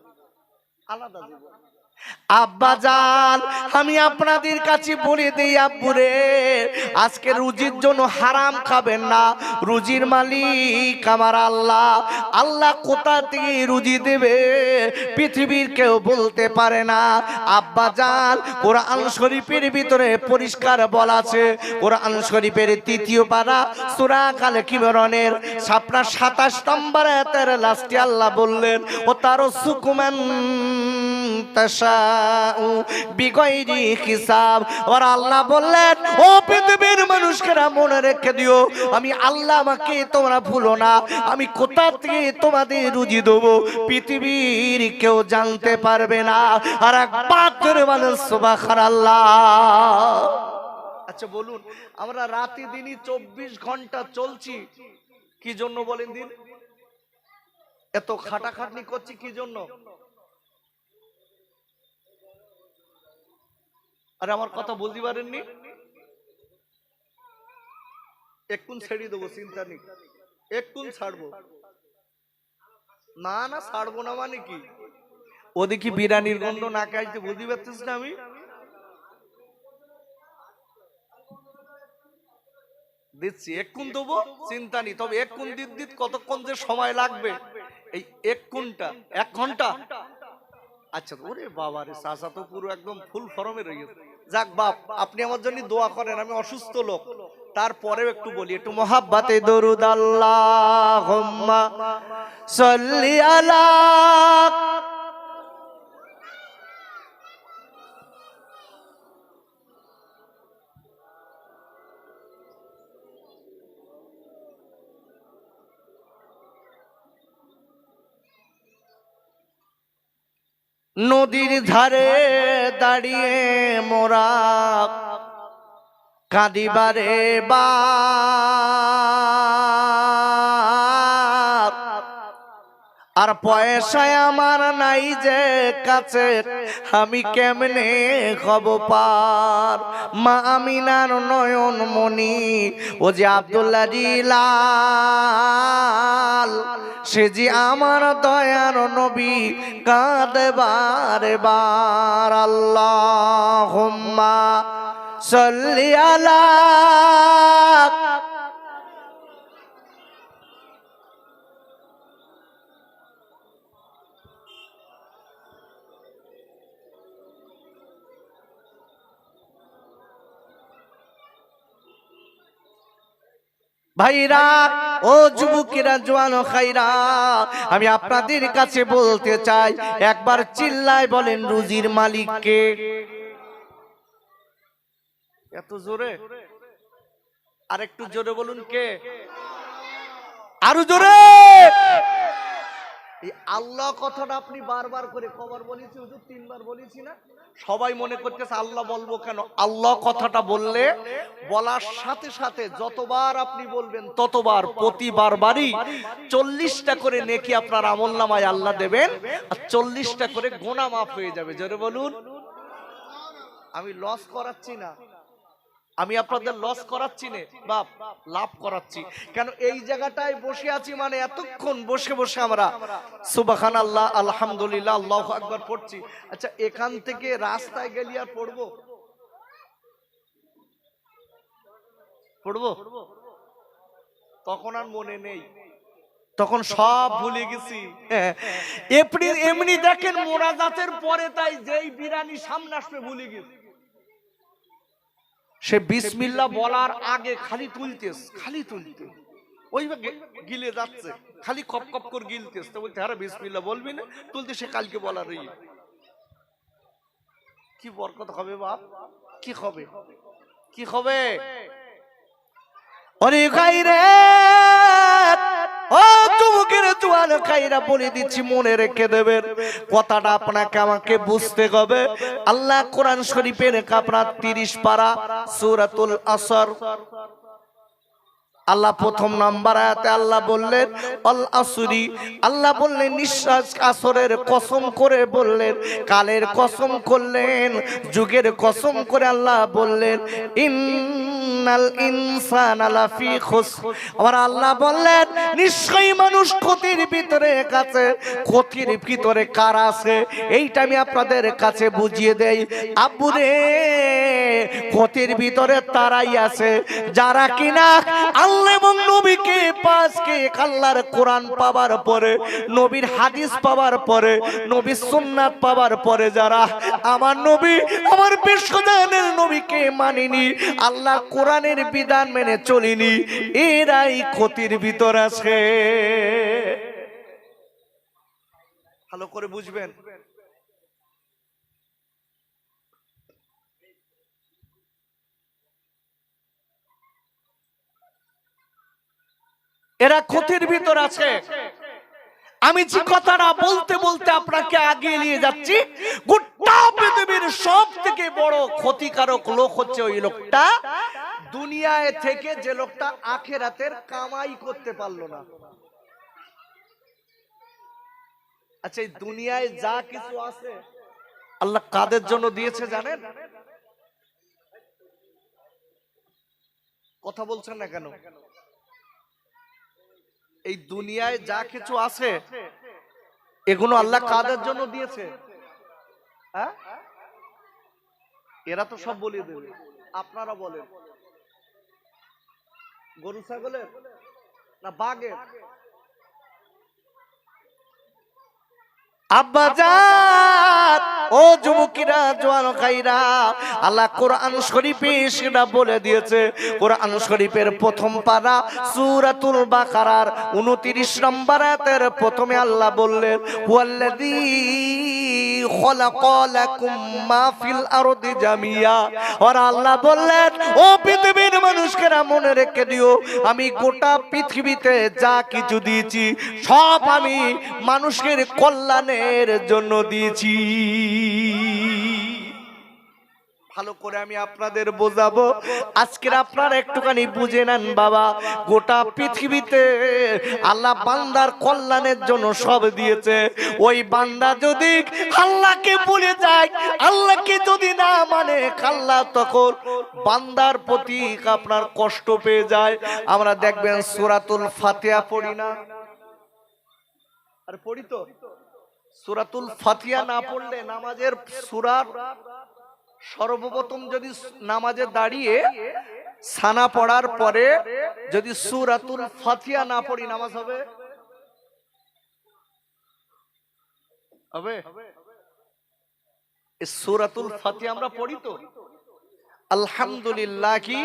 আলাদা জীবন। আব্বা জান, আমি আপনাদের কাছে বলে দেই আব্বুরে, আজকে রুজির জন্য হারাম খাবেন না। রুজির মালিক আমার আল্লাহ। আল্লাহ কোথা থেকে রুজি দেবে পৃথিবীর কেউ বলতে পারে না। আব্বা জান, কোরআন শরীফের ভিতরে পরিষ্কার বলা আছে, কোরআন শরীফের 3য় পারা সূরা আল ইমরানের 27 নম্বর আয়াতের লাস্টে আল্লাহ বললেন, ও তারো সুকুমান বিগয়রি হিসাব। আর আল্লাহ বললেন, ও পৃথিবীর মানুষকেরা মনে রেখে দিও, আমি আল্লাহ আমাকে তোমরা ভুলো না, আমি কোথা থেকে তোমাদের রুজি দেবো পৃথিবীর কেউ জানতে পারবে না। আর একবার ধরে বলেন সুবহানাল্লাহ। আচ্ছা বলুন, আমরা রাতে দিনই 24 ঘন্টা চলছি কি জন্য বলেন দিন? এত খাটাখাটনি করছি কি জন্য? আরে আমার কথা বলতে পারেননি? একটু ছেড়ে দেবো, চিন্তা নেই, একটু ছাড়বো না। না ছাড়বো না মানে কি? ওদিকে বিরানির গন্ধ না খাইতে বুঝতে পারছিস না? আমি দিচ্ছি, এক্ষুন দেবো, চিন্তা নেই। তবে এক্ষুন দিত কতক্ষণ যে সময় লাগবে, এই এক্ষুনটা 1 ঘন্টা। আচ্ছা, ওরে বাবা রে, চাচা তো পুরো একদম ফুল ফরমে রয়ে গেছে। যাক বাপ, আপনি আমার জন্য দোয়া করেন, আমি অসুস্থ লোক, তারপরেও একটু বলি, একটু মহাব্বাতে দরুদ আল্লাহুম্মা সাল্লি আলা। নদীর ধারে দাঁড়িয়ে মোরা কাঁদিবারে বাপ, আর পয়সায় আমার নাই যে কাছে, আমি কেমনে হব পার। মা আমিনার নয়ন মনি ও যে আব্দুল্লাহ জিলাল, সে যে আমার দয়ার নবী, কাঁদে বারে বার। আল্লাহুম্মা সাল্লি আলা। ভাইরা ও যুবকেরা, জওয়ান খাইরা, আমি আপনাদের কাছে বলতে চাই, একবার চিল্লায় বলেন রুজির মালিক কে? এত জোরে? আর একটু জোরে বলুন, কে? আরো জোরে। এই আল্লাহ কথাটা আপনি বারবার করে কবার বলেছি হুজুর? 3 বার বলেছি না? সবাই মনে করতেছে আল্লাহ বলবো কেন? আল্লাহ কথাটা বললে, বলার সাথে সাথে যতবার আপনি বলবেন ততবার, প্রতিবার বারই 40টা করে নেকি আপনার আমলনামায় আল্লাহ দেবেন, আর 40টা করে গুনাহ মাফ হয়ে যাবে। জোরে বলুন। আমি লস করাচ্ছি না, আমি আপনাদের লস করাচ্ছি না বাপ, লাভ করাচ্ছি। কেন এই জায়গাটায় বসে আছি মানে এতক্ষণ বসে বসে আমরা সুবহানাল্লাহ, আলহামদুলিল্লাহ, আল্লাহু আকবার পড়ছি। আচ্ছা, এখান থেকে রাস্তায় গেলি আর পড়বো? তখন আর মনে নেই, তখন সব ভুলে গেছি। এমনি দেখেন মোনাজাতের পরে তাই যেই বিরানি সামনে আসবে ভুলে গেছি। সে বিসমিল্লাহ বলার আগে খালি তুলতেস, খালি তুলতে, ওই গিলে যাচ্ছে, খালি খপ খপ করে গিলতেস। তো বলতে আরে বিসমিল্লাহ বলবি না, তুলতে সে কালকে বলার রই। কি বরকত হবে বাপ, কি হবে, কি হবে? ওরে গাইরে, ও যুবকের জওয়ান খাইরা, বলে দিচ্ছি মনে রেখে দেবেন কথাটা, আপনাকে আমাকে বুঝতে হবে। আল্লাহ কোরআন শরীফের আপনার 30 পারা সূরাতুল আসর, আল্লাহ প্রথম নাম্বার আয়াতে আল্লাহ বললেন আল আসরি, আল্লাহ বললেন নিঃশ্বাস, আসরের কসম করে বললেন, কালের কসম করলেন, যুগের কসম করে আল্লাহ বললেন ইন্নাল ইনসানা লাফি খুসর। আমার আল্লাহ বললেন নিশ্চয়ই মানুষ ক্ষতির ভিতরে আছে। ক্ষতির ভিতরে কারা আছে এইটা আমি আপনাদের কাছে বুঝিয়ে দেই। আব্বু রে, ক্ষতির ভিতরে তারাই আছে যারা কিনা আল্লাহ এবং নবীকে পাঁচকে, আল্লাহর কোরআন পাওয়ার পরে, নবীর হাদিস পাওয়ার পরে, নবীর সুন্নাত পাওয়ার পরে যারা আমার নবী, আমার বিশ্বজানের নবীকে মানিনি, আল্লাহর কোরআনের বিধান মেনে চলিনি, এরাই ক্ষতির ভিতর আছে। ভালো করে বুঝবেন। এরা ক্ষতির ভিতর আছে। আমি যে কথাটা বলতে বলতে আপনাকে আগে নিয়ে যাচ্ছি, গোটা পৃথিবীর সব থেকে বড় ক্ষতিকারক লোক হচ্ছে ওই লোকটা দুনিয়ায় থেকে যে লোকটা আখিরাতের কামাই করতে পারলো না। আচ্ছা, এই দুনিয়ায় যা কিছু আছে আল্লাহ কাদের জন্য দিয়েছে জানেন? কথা বলছেন না কেন? এই দুনিয়ায় যা কিছু আছে এগুলো আল্লাহ কাদের জন্য দিয়েছে? হ্যাঁ, এরা তো সব বলে দেবে, আপনারা বলেন। গরু ছাগলের না বাঘের? আব্বাজান ও যুবকেরা জওয়ান ভাইরা, আল্লাহ কোরআন শরীফে সেটা বলে দিয়েছে। কোরআন শরীফের প্রথম পারা সূরাতুল বাকারার 29 নম্বর আয়াতের প্রথমে আল্লাহ বললেন, হুয়াল্লাযী খালাকা লাকুম মা ফিল আরদি জামিয়া। আর আল্লাহ বললেন, ও পৃথিবীর মানুষকেরা মনে রেখে দিও, আমি গোটা পৃথিবীতে যা কিছু দিয়েছি সব আমি মানুষের কল্যাণে এর জন্য দিয়েছি। ভালো করে আমি আপনাদের বোঝাবো, আজকের আপনারা একটুখানি বুঝে নেন বাবা। গোটা পৃথিবীতে আল্লাহ বান্দার কল্যাণের জন্য সব দিয়েছে। ওই বান্দা যদি আল্লাহকে ভুলে যায়, আল্লাহকে যদি না মানে, আল্লাহ তখন বান্দার প্রতি আপনার কষ্ট পেয়ে যায়। আমরা দেখবেন সূরাতুল ফাতিহা পড়ি না? আর পড়ি তো। সূরাতুল ফাতিহা না পড়লে নামাজের সূরার সর্বপ্রথম যদি নামাজে দাঁড়িয়ে সানা পড়ার পরে যদি সূরাতুল ফাতিহা না পড়ি, নামাজ হবে? হবে? এই সূরাতুল ফাতিহা আমরা পড়ি তো। আলহামদুলিল্লাহি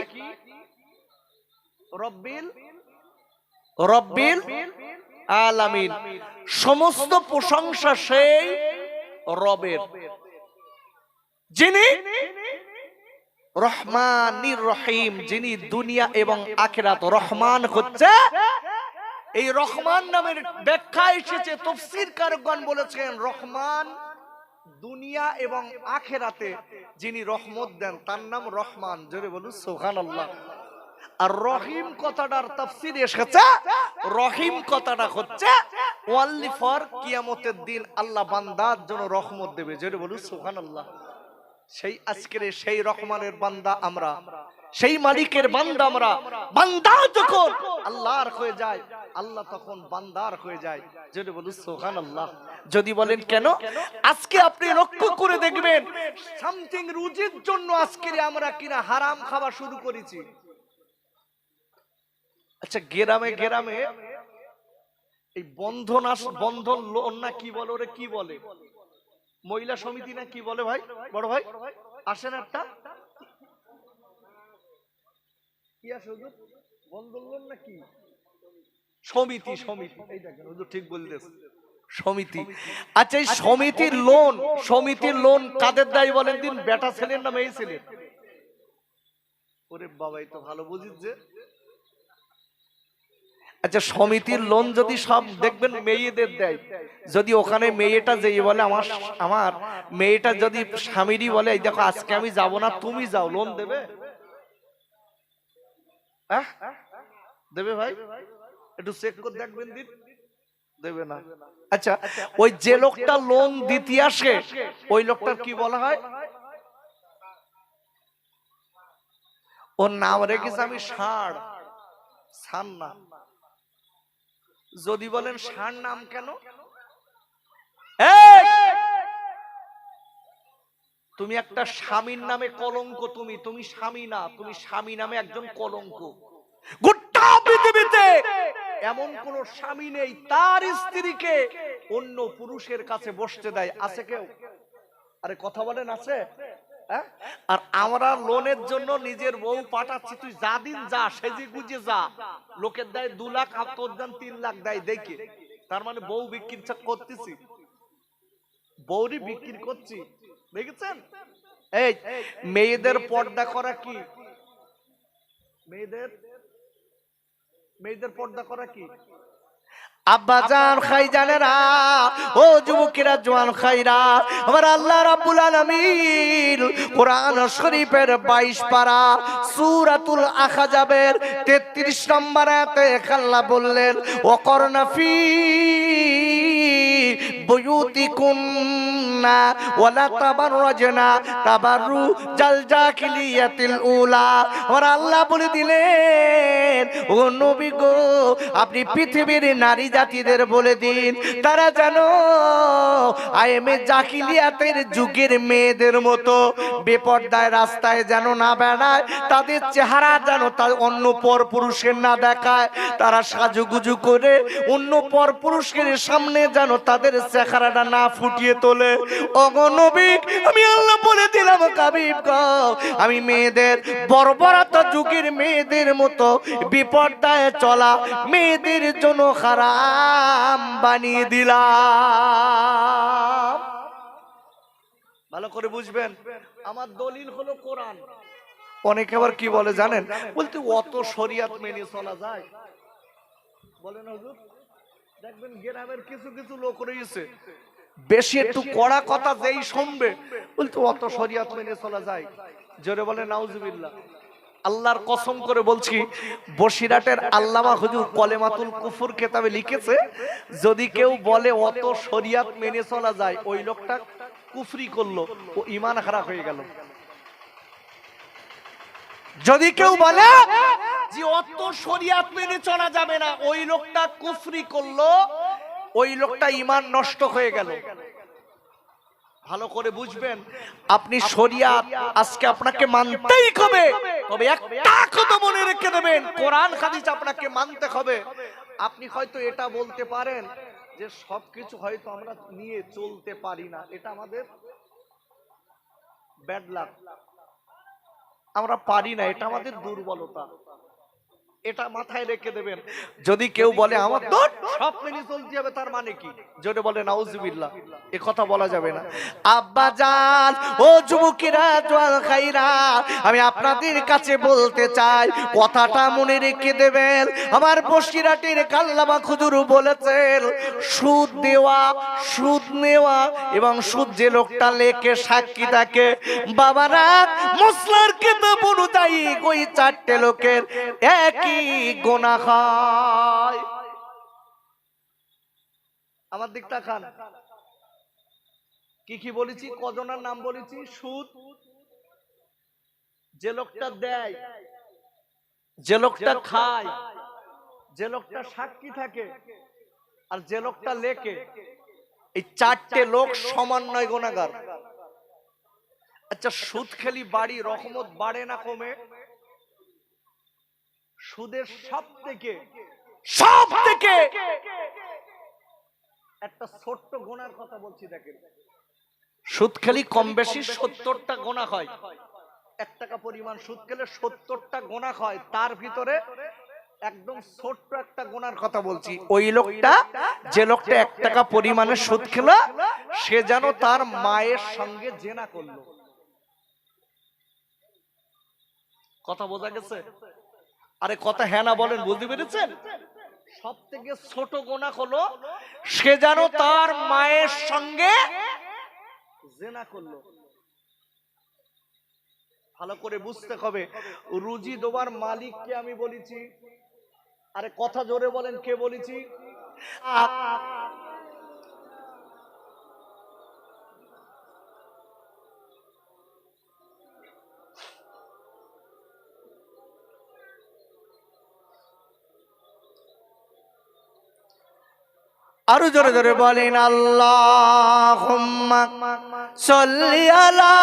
রব্বিল আলামিন, সমস্ত প্রশংসা সেই রবের, যিনি রহমানির রহিম, যিনি দুনিয়া এবং আখিরাত। রহমান হচ্ছে, এই রহমান নামের ব্যাখ্যা এসেছে, তাফসীরকারগণ বলেছেন রহমান দুনিয়া এবং আখিরাতে যিনি রহমত দেন তার নাম রহমান। জোরে বলুন সুবহানাল্লাহ। আর রহিম কথাটার তাফসীরে এসেছে, রহিম কথাটা হচ্ছে ওয়ানলি ফর কিয়ামতের দিন আল্লাহ বান্দার জন্য রহমত দেবে। জোরে বলুন সুবহানাল্লাহ। সেই আজকের সেই রহমানের বান্দা আমরা, সেই মালিকের বান্দা আমরা। বান্দা যখন আল্লাহর হয়ে যায়, আল্লাহ তখন বান্দার হয়ে যায়। যদি বলুন সুবহানাল্লাহ। যদি বলেন কেন, আজকে আপনি লক্ষ্য করে দেখবেন সামথিং রুজির জন্য আজকে আমরা কিনা হারাম খাওয়া শুরু করেছি। আচ্ছা, গ্রামে গ্রামে এই বন্ধন লোন না কি বলে, ওরে কি বলে, মহিলা সমিতি না কি বলে ভাই, বড় ভাই আসেন একটা, কি আসে হুজুর, বন্ধন লোন না কি সমিতি, সমিতি, এই দেখেন হুজুর ঠিক বলতেছে, সমিতি। আচ্ছা, এই সমিতির লোন কাদের দায়ী বলেন দিন, বেটা ছেলের না মেয়ে ছেলের? ওরে বাবা, এই তো ভালো বুঝিস যে। আচ্ছা, সমিতির লোন যদি সব দেখবেন মেয়েদের দেয়, যদি ওখানে মেয়েটা যেই বলে আমার মেয়েটা যদি স্বামীরই বলে, এই দেখো আজকে আমি যাব না, তুমি যাও, লোন দেবে? দেবে ভাই? একটু চেক করে দেখবেন দিন, দেবে না। আচ্ছা, ওই যে লোকটা লোন দিতে আসে ওই লোকটার কি বলা হয়? ওর নাম রেখেছে আমি ষাঁড়, ছান না। যদি বলেন ষাঁড় নাম কেন, তুমি একটা স্বামীর নামে কলঙ্ক, তুমি স্বামী না, তুমি স্বামী নামে একজন কলঙ্ক। গোটা পৃথিবীতে এমন কোন স্বামী নেই তার স্ত্রীকে অন্য পুরুষের কাছে বসতে দেয়, আছে কেউ? আরে কথা বলেন, আছে? আর আমরা লোনের জন্য নিজের বউ পাঠাচ্ছি, তুই যা দিন যা, সেজে গুজে যা, লোকের দেয় 2 লাখ, আর তোর দেন 3 লাখ দেয়, দেখে তার মানে বউ বিক্রি করতেছি, বউরি বিক্রি করছি, দেখেছেন? এই মেয়েদের পর্দা করা কি, মেয়েদের পর্দা করা কি? আব্বাজান খাইজানেরা, ও যুবকেরা, জওয়ান খাইরা, আমার আল্লাহ রাব্বুল আলামিন কোরআন শরীফের 22 পারা সূরাতুল আহজাবের 33 নম্বর আয়াতে আল্লাহ বললেন, ওয়াকরনা ফি বুয়ুতিকুম তাবাররাজনা ওয়ালা তাবাররাজনা তাবাররুজাল জাহিলিয়াতিল উলা। আর আল্লাহ বলে দিলেন, ও নবী গো, আপনি পৃথিবীর নারী জাতিদের বলে দিন, তারা জানো আইএমএ জাহিলিয়াতের যুগের মেয়েদের মতো বেপর্দায় রাস্তায় যেন না বেড়ায়, তাদের চেহারা যেন তার অন্য পর পুরুষের না দেখায়, তারা সাজুগুজু করে অন্য পর পুরুষের সামনে যেন তাদের চেহারাটা না ফুটিয়ে তোলে। ওগো নবী, আমি আল্লাহ বলে দিলাম হাবিব গো, আমি মেয়েদের বর্বরত যুগের মেয়েদের মতো বিপর্দায় চলা মেয়েদের জন্য হারাম বানিয়ে দিলাম। ভালো করে বুঝবেন, আমার দলিল হলো কোরআন। অনেকে আবার কি বলে জানেন, বলতে অত শরিয়াত মেনে চলা যায়? বলেন হুজুর, দেখবেন গ্রামের কিছু কিছু লোক রয়েছে বেশি একটু কড়া কথা যেই শুনবে বলতে অত শরিয়াত মেনে চলা যায়। জোরে বলে নাউজুবিল্লাহ। আল্লাহর কসম করে বলছি, বসিরহাটের আল্লামা হুজুর কলেমাতুল কুফর কিতাবে লিখেছে, যদি কেউ বলে অত শরিয়াত মেনে চলা যায়, ওই লোকটা কুফরি করলো, ও ঈমান খারাপ হয়ে গেল। যদি কেউ বলে যে অত শরিয়াত মেনে চলা যাবে না, ওই লোকটা কুফরি করলো, ওই লোকটা ঈমান নষ্ট হয়ে গেল। ভালো করে বুঝবেন, আপনি শরিয়াত আজকে আপনাকে মানতেই হবে, তবে একটা কথা মনে রেখে দেবেন, কোরআন হাদিস আপনাকে মানতে হবে। আপনি হয়তো এটা বলতে পারেন যে সবকিছু হয়তো আমরা নিয়ে চলতে পারি না, এটা আমাদের ব্যাড লাক, আমরা পারি না, এটা আমাদের দুর্বলতা, এটা মাথায় রেখে দেবেন। যদি কেউ বলে আমার তো সব মেনে চলতে হবে, তার মানে কি? জোরে বলে নাউজুবিল্লাহ, এ কথা বলা যাবে না। আব্বা জান, ও যুবকেরা, জওয়ান খাইরা, আমি আপনাদের কাছে বলতে চাই, কথাটা মনে রেখে দেবেন। আমার বসিরহাটের কাল্লামা হুজুর বলেছেন, সুদ দেওয়া, সুদ নেওয়া এবং সুদ যে লোকটা লেখে সাক্ষী থাকে, বাবারা মুসলিম কিতাব অনুযায়ী ওই চারটে লোকের একই গুনাহ হয়। আমার দিক তাকান, কি কি বলেছি, কজনের নাম বলেছি? সুদ, যে লোকটা দেয়, যে লোকটা খায়, যে লোকটা সাক্ষী থাকে, আর যে লোকটা লেখে, এই চারটে লোক সমান নয় গুনাহগার। আচ্ছা, সুদ খেলি বাড়ি রহমত বাড়ে না কমে? সুদের সব থেকে একটা ছোট্ট গুনার কথা বলছি, দেখেন, সুদ খেলি কম বেশি 70টা গুনাহ হয়। 1 টাকা পরিমাণ সুদ খেলে 70টা গুনাহ হয়, তার ভিতরে একদম ছোট্ট একটা গুনার কথা বলছি। ওই লোকটা, যে লোকটা 1 টাকা পরিমাণে সুদ খেলো, সে যেন তার মায়ের সঙ্গে জিনা করলো। কথা বোঝা গেছে? আরে কথা হ্যাঁ না বলেন, বুঝতে পেরেছেন? সব থেকে ছোট গুনাহ হলো সে যেন তার মায়ের সঙ্গে জিনা করলো। ভালো করে বুঝতে হবে, রুজি দেওয়ার মালিককে আমি বলেছি। আরে কথা জোরে বলেন, কে বলেছি? আরো জোরে জোরে বলেন, আল্লাহুম্মা সাল্লি আলা।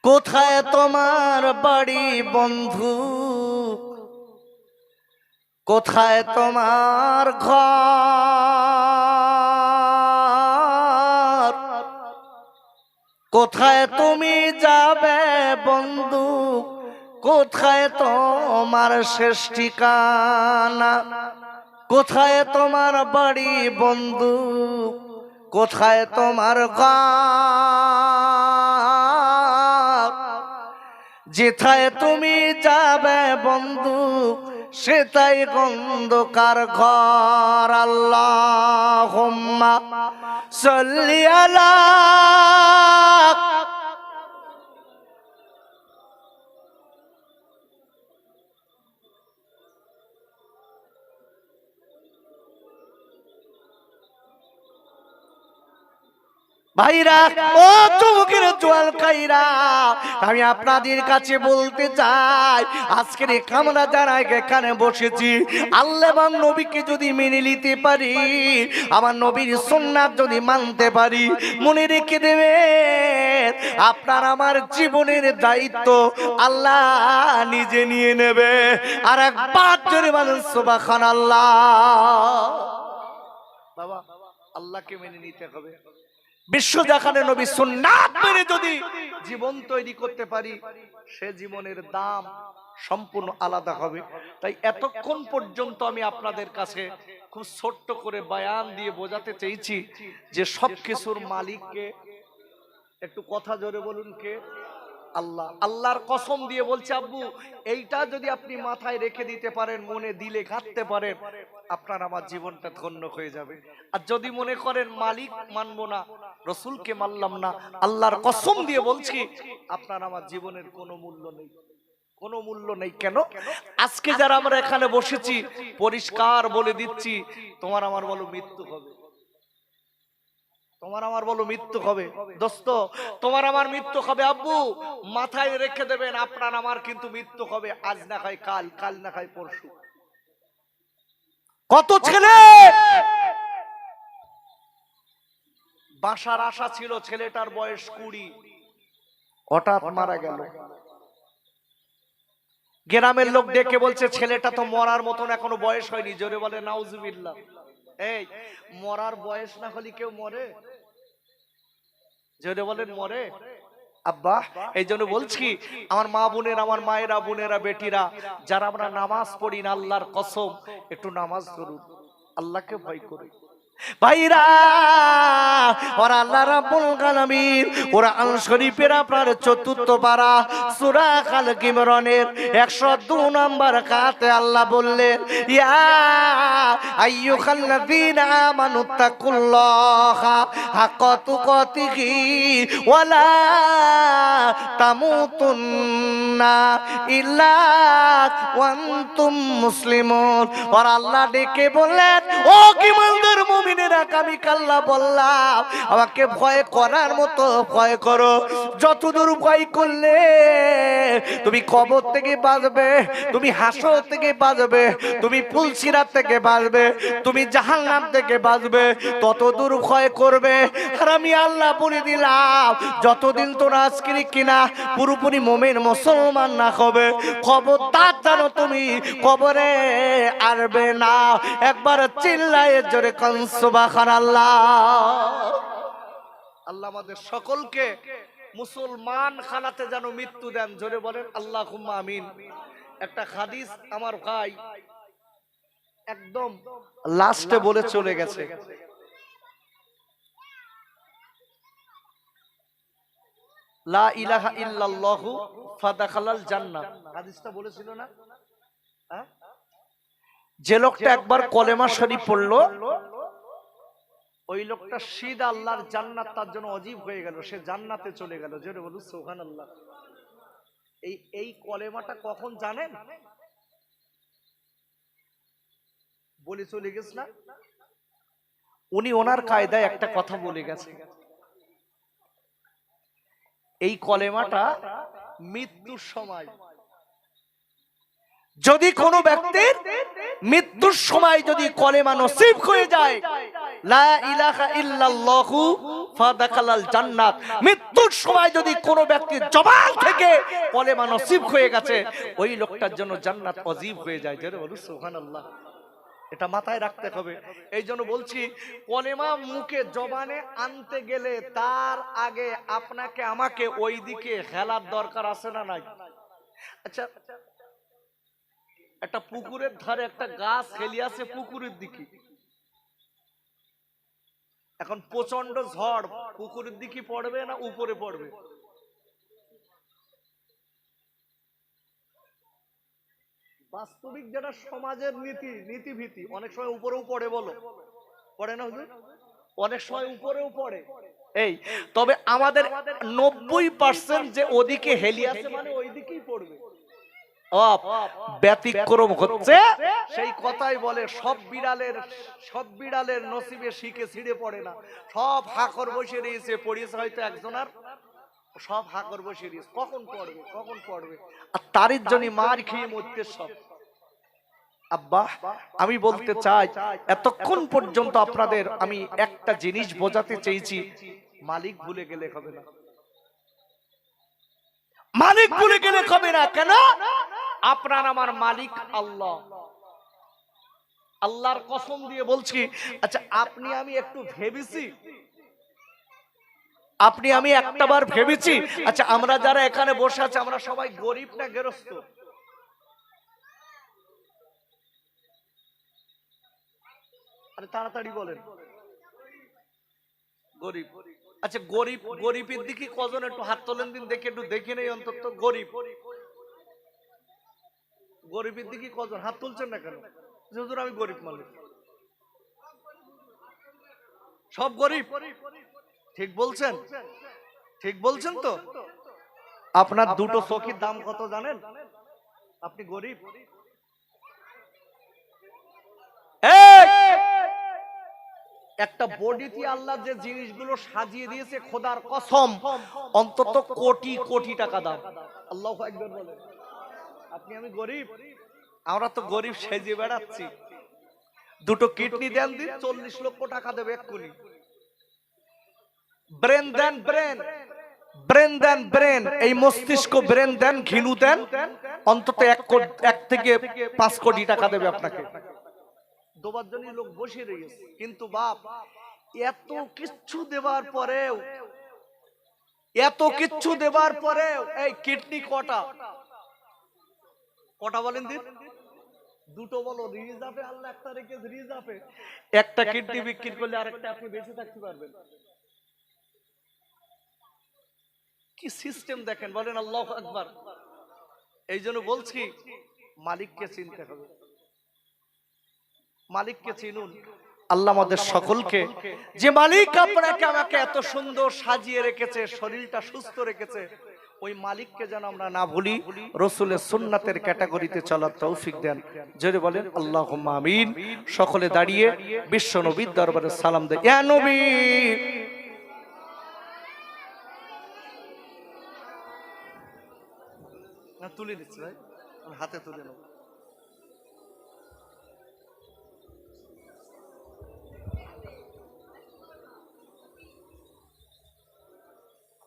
কোথায় তোমার বাড়ি বন্ধু, কোথায় তোমার ঘর, কোথায় তুমি যাবে বন্ধু, কোথায় তোমার শেষ ঠিকানা, কোথায় তোমার বাড়ি বন্ধু, কোথায় তোমার ঘর, যেথায় তুমি যাবে বন্ধু সেটাই অন্ধকার ঘর। আল্লাহুম্মা সাল্লি আলা ভাইরা ও চুমুকের জোয়াল খাইরা, আমি আপনাদের কাছে বলতে চাই, আজকের আমরা যারা এখানে বসেছি, আল্লাহ এবং নবীকে যদি মেনে নিতে পারি, আমার নবীর সুন্নাত যদি মানতে পারি, মনে রেখে দেবেন আপনার আমার জীবনের দায়িত্ব আল্লাহ নিজে নিয়ে নেবে। আর একবার জোরে বলুন সুবহানাল্লাহ। বাবা, আল্লাহকে মেনে নিতে হবে। বিশ্ব দেখানো নবী সুন্নাত মেনে যদি জীবন তৈরি করতে পারি, সে জীবনের দাম সম্পূর্ণ আলাদা হবে। তাই এতক্ষণ পর্যন্ত আমি আপনাদের কাছে খুব ছোট্ট করে বয়ান দিয়ে বোঝাতে চেয়েছি যে সবকিছুর মালিককে। একটু কথা জোরে বলুন কে? আল্লাহ। আল্লাহর কসম দিয়ে বলছে আব্বু, এইটা যদি আপনি মাথায় রেখে দিতে পারেন, মনে দিলে ঘাটতে পারেন, আপনার আমার জীবনটা ধন্য হয়ে যাবে। আর যদি মনে করেন মালিক মানবো না, রসুলকে মানলাম না, আল্লাহর কসম দিয়ে বলছি আপনার আমার জীবনের কোনো মূল্য নেই, কোনো মূল্য নেই। কেন? আজকে যারা আমরা এখানে বসেছি, পরিষ্কার বলে দিচ্ছি, তোমার আমার বলো মৃত্যু হবে, তোমার আমার বলো মৃত্যু হবে। দোস্ত, তোমার আমার মৃত্যু হবে। আব্বু মাথায় রেখে দেবেন, আপনার আমার কিন্তু মৃত্যু হবে। আজ না খায় কাল, কাল না খায় পরশু। কত ছেলে বাসার আশা ছিল, ছেলেটার বয়স 20, হঠাৎ মারা গেল। গ্রামের লোক ডেকে বলছে ছেলেটা তো মরার মতন এখনো বয়স হয়নি। জোরে বলে নাউজুবিল্লাহ। এই মরার বয়স না হলে কেউ মরে? জোরে বলেন মরে? আব্বা, এই জন্য বলছি আমার মা বোনের, আমার মায়েরা, বোনেরা, বেটিরা, যারা আমরা নামাজ পড়ি না, আল্লাহর কসম একটু নামাজ ধরুন, আল্লাহকে ভয় করুন। ভাইরা, ওরা আল্লাহ রাব্বুল আলামিন কোরআন শরীফের আপনার ৪র্থ পারা সূরা আল ইমরানের ১০২ নম্বর আয়াতে আল্লাহ বললেন, ইয়া আইয়ুহাল্লাযীনা আমানুত্তাকুল্লাহা হাক্কা তুকাতিহি ওয়া লা তামুতুন্না ইল্লা ওয়া আনতুম মুসলিমুন। আর আল্লাহ ডেকে বললেন, ও ঈমানদার মুমিনেরা, আমি আল্লাহ বললাম আমাকে ভয় করার মতো ভয় করো। যতদূর ভয় করলে তুমি কবর থেকে বাঁচবে, তুমি হাসর থেকে বাঁচবে, তুমি পুলসিরাত থেকে বাঁচবে, তুমি জাহান্নাম থেকে বাঁচবে, ততদূর ভয় করবে। আর আমি আল্লাহ বলে দিলাম, যতদিন তোরা আজকে কিনা পুরোপুরি মুমিন মুসলমান না হবে, খবরদার জানো তুমি কবরে আসবে না। একবার চিল্লায়ে জোরে কোন সুবহানাল্লাহ। আল্লাহ আমাদের সকলকে মুসলমান খানাতে যেন মৃত্যু দেন। জোরে বলেন আল্লাহুম্মা আমিন। একটা হাদিস আমার ভাই একদম লাস্টে বলে চলে গেছে, লা ইলাহা ইল্লাল্লাহু ফাদাখালাল জান্নাহ। হাদিসটা বলেছিল না? যে লোকটা একবার কলেমা শরীফ পড়লো, ওই লোকটা সিধা আল্লাহর জান্নাত তার জন্য অজীব হয়ে গেল, সে জান্নাতে চলে গেল। জোরে বলুন সুবহানাল্লাহ। এই কলেমাটা কখন জানেন? বলে চলে গেছ না, উনি ওনার কায়দায় একটা কথা বলে গেছে। এই কলেমাটা মৃত্যুর সময়, যদি কোনো ব্যক্তির মৃত্যুর সময় যদি কলেমা নসিব হয়ে যায়, লা ইলাহা ইল্লাল্লাহু ফাদাখালাল জান্নাত, মৃত্যুর সময় যদি কোনো ব্যক্তির জবান থেকে কলেমা নসিব হয়ে গেছে, ওই লোকটার জন্য জান্নাত ওয়াজিব হয়ে যায়। জোরে বলুন সুবহানাল্লাহ। এটা মাথায় রাখতে হবে। এই জন্য বলছি, কলেমা মুখে জবানে আনতে গেলে তার আগে আপনাকে আমাকে ওই দিকে হেলার দরকার আছে না নাই? আচ্ছা, একটা পুকুরের ধারে একটা গাছ হেলিয়ে আছে পুকুরের দিকে, এখন প্রচন্ড ঝড়, পুকুরের দিকে পড়বে না উপরে পড়বে? বাস্তবিক যেটা সমাজের নীতি নীতিভীতি, অনেক সময় উপরেও পড়ে, বলো পড়ে না হুজুর? অনেক সময় উপরেও পড়ে। এই তবে আমাদের 90% যে ওদিকে হেলি আছে মানে ওই দিকেই পড়বে। ব্যতিক্রম হচ্ছে সেই কথাই বলে সব বিড়ালের নসিবে শিখে ছিঁড়ে পড়ে না। সব হাকর বসে রয়েছে, পড়িয়েছে হয়তো একজনের, সব হাকর বসে রয়েছে, কখন পড়বে আর তারই জন্য মার খেয়ে মরতে সব। আব্বা আমি বলতে চাই এতক্ষণ পর্যন্ত আপনাদের আমি একটা জিনিস বোঝাতে চেয়েছি, মালিক ভুলে গেলে হবে না, মালিক ভুলে গেলে হবে না। কেন? আপনার আমার মালিক আল্লাহ। আল্লাহর কসম দিয়ে বলছি, আচ্ছা আপনি আমি একটু ভেবেছি, আপনি আমি একটাবার ভেবেছি, আচ্ছা আমরা যারা এখানে বসে আছি আমরা সবাই গরিব না গেরস্ত? আরে তাড়াতাড়ি বলেন। গরিব। আচ্ছা গরিবের দিকে কজন একটু হাত তোলেন দিন, দেখে একটু দেখে নেই অন্তত। গরিবের দিকে কজন হাত তুলছেন না কেন? হুজুর আমি গরিব মানুষ। সব গরিব? ঠিক বলছেন? ঠিক বলছেন তো? আপনার দুটো চোখের দাম কত জানেন? আপনি গরিব। একটা বডিতে আল্লাহ যে জিনিসগুলো সাজিয়ে দিয়েছে খোদার কসম অন্তত কোটি কোটি টাকা দাম। আল্লাহু আকবার বলেন। আপনি আমি গরিব, আমরা তো গরিব সেজে বেড়াচ্ছি। দুটো কিডনি দেন দিন 40 লক্ষ টাকা দেবে এক্ষুনি। ব্রেন দেন, ব্রেন এই মস্তিষ্ক ব্রেন দেন, ঘিলু দেন, অন্তত 1 থেকে 5 কোটি টাকা দেবে আপনাকে। দোবার জন্য লোক বসে রয়েছে, কিন্তু বাপ এত কিচ্ছু দেওয়ার পরেও এই কিডনি কটা বলেন দিন? দুটো বলো। রিজার্ভে আল্লাহ একটা রেখেছে, রিজার্ভে একটা কিডনি বিক্রি করলে আরেকটা আপনি বেঁচে থাকতে পারবেন। কি সিস্টেম দেখেন, বলেন আল্লাহু আকবার। এই জন্য বলছি মালিককে চিনতে হবে, মালিককে চিনুন। আল্লাহ আমাদের সকলকে, যে মালিক আপনাকে আমাকে এত সুন্দর সাজিয়ে রেখেছে, শরীরটা সুস্থ রেখেছে, ওই মালিককে যেন আমরা না ভুলি, রাসূলের সুন্নাতের ক্যাটাগরিতে চলার তৌফিক দেন। জোরে বলেন আল্লাহুম্মা আমিন। সকলে দাঁড়িয়ে বিশ্ব নবীর দরবারে সালাম দেয়। ইয়া নবী, না তুলে দিচ্ছি ভাই, হাতে তুলে নেব।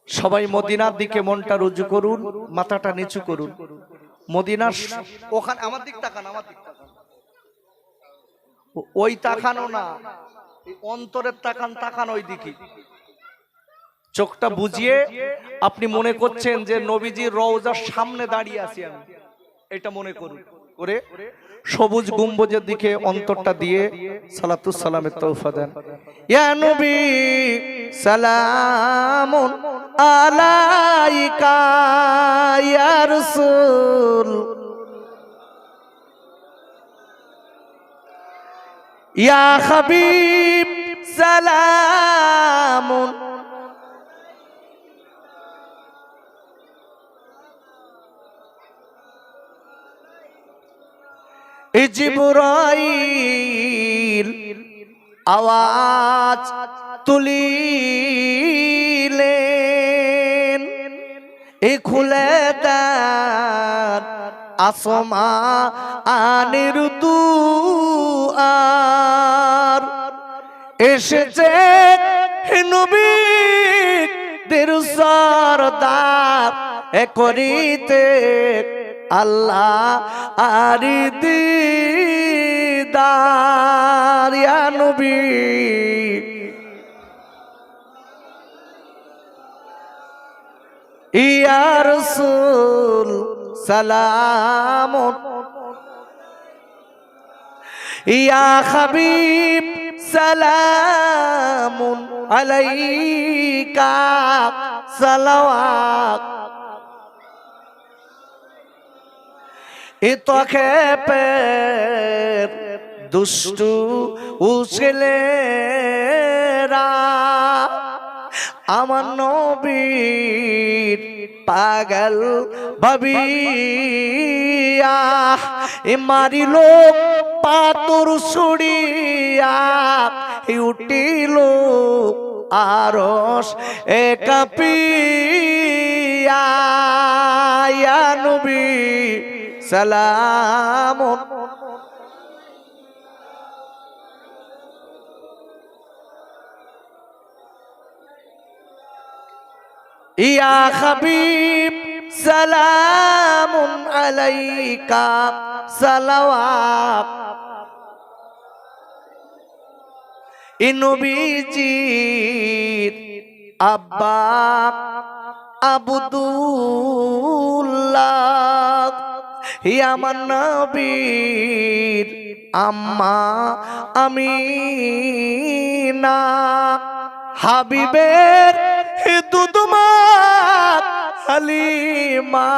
সবাই মদিনার দিকে মনটা রুজু করুন, মাথাটা নিচু করুন। মদিনার ওখানে আমার দিক তাকান, আমার দিক তাকান। ওই তাকানো না, অন্তরের তাকান ওই দিকে। চোখটা বুঝিয়ে আপনি মনে করছেন যে নবীজির রওজার সামনে দাঁড়িয়ে আছি আমি, এটা মনে করুন। করে সবুজ গম্বুজের দিকে অন্তরটা দিয়ে সালাতুস সালামের তৌফা দেন। ইয়া নবী সালামুন আলাইকা ইয়া রাসূল, ইয়া হাবিব সালামুন, জিবরাইল আওয়াজ তুলিলেন, এ খুলে দেন আসমানের দুয়ার, এসেছে নবীদের সরদার, এ করিতে আল্লাহ আর দিদার। ইয়া নবী ইয়া রাসূল সালামুন, ইয়া হাবিব সালামুন আলাইকা সালাওয়াত, এ তো খেপের দুষ্টু ছেলেরা আমার নবীর পাগল ভাবিয়া মারিল পাতর ছুড়িয়া উঠিল আরশ কাঁপিয়া ইয়া নবী সালামুন ইয়া হাবিব সালামুন আলাইকা সালাওয়াত নবীজির আব্বা আব্দুল্লাহ আমার নবীর আম্মা আমিনা হাবিবের দুধমা হালিমা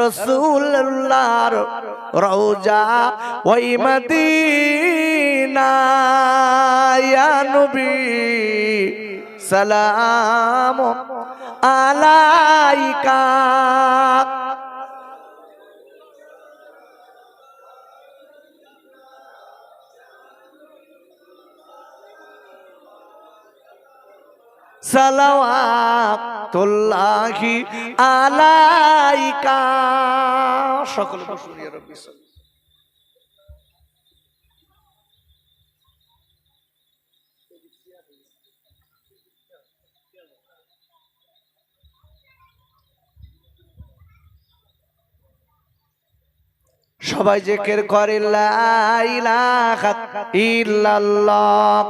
রাসূলুল্লাহর রওজা ওই মদিনা ইয়া নবী সালাম আলাইকা সালাওয়াতুল্লাহি আলাইকা সকলে বসুন ইয়া রাব্বি সবাই জিকির করে লা ইলাহা ইল্লাল্লাহ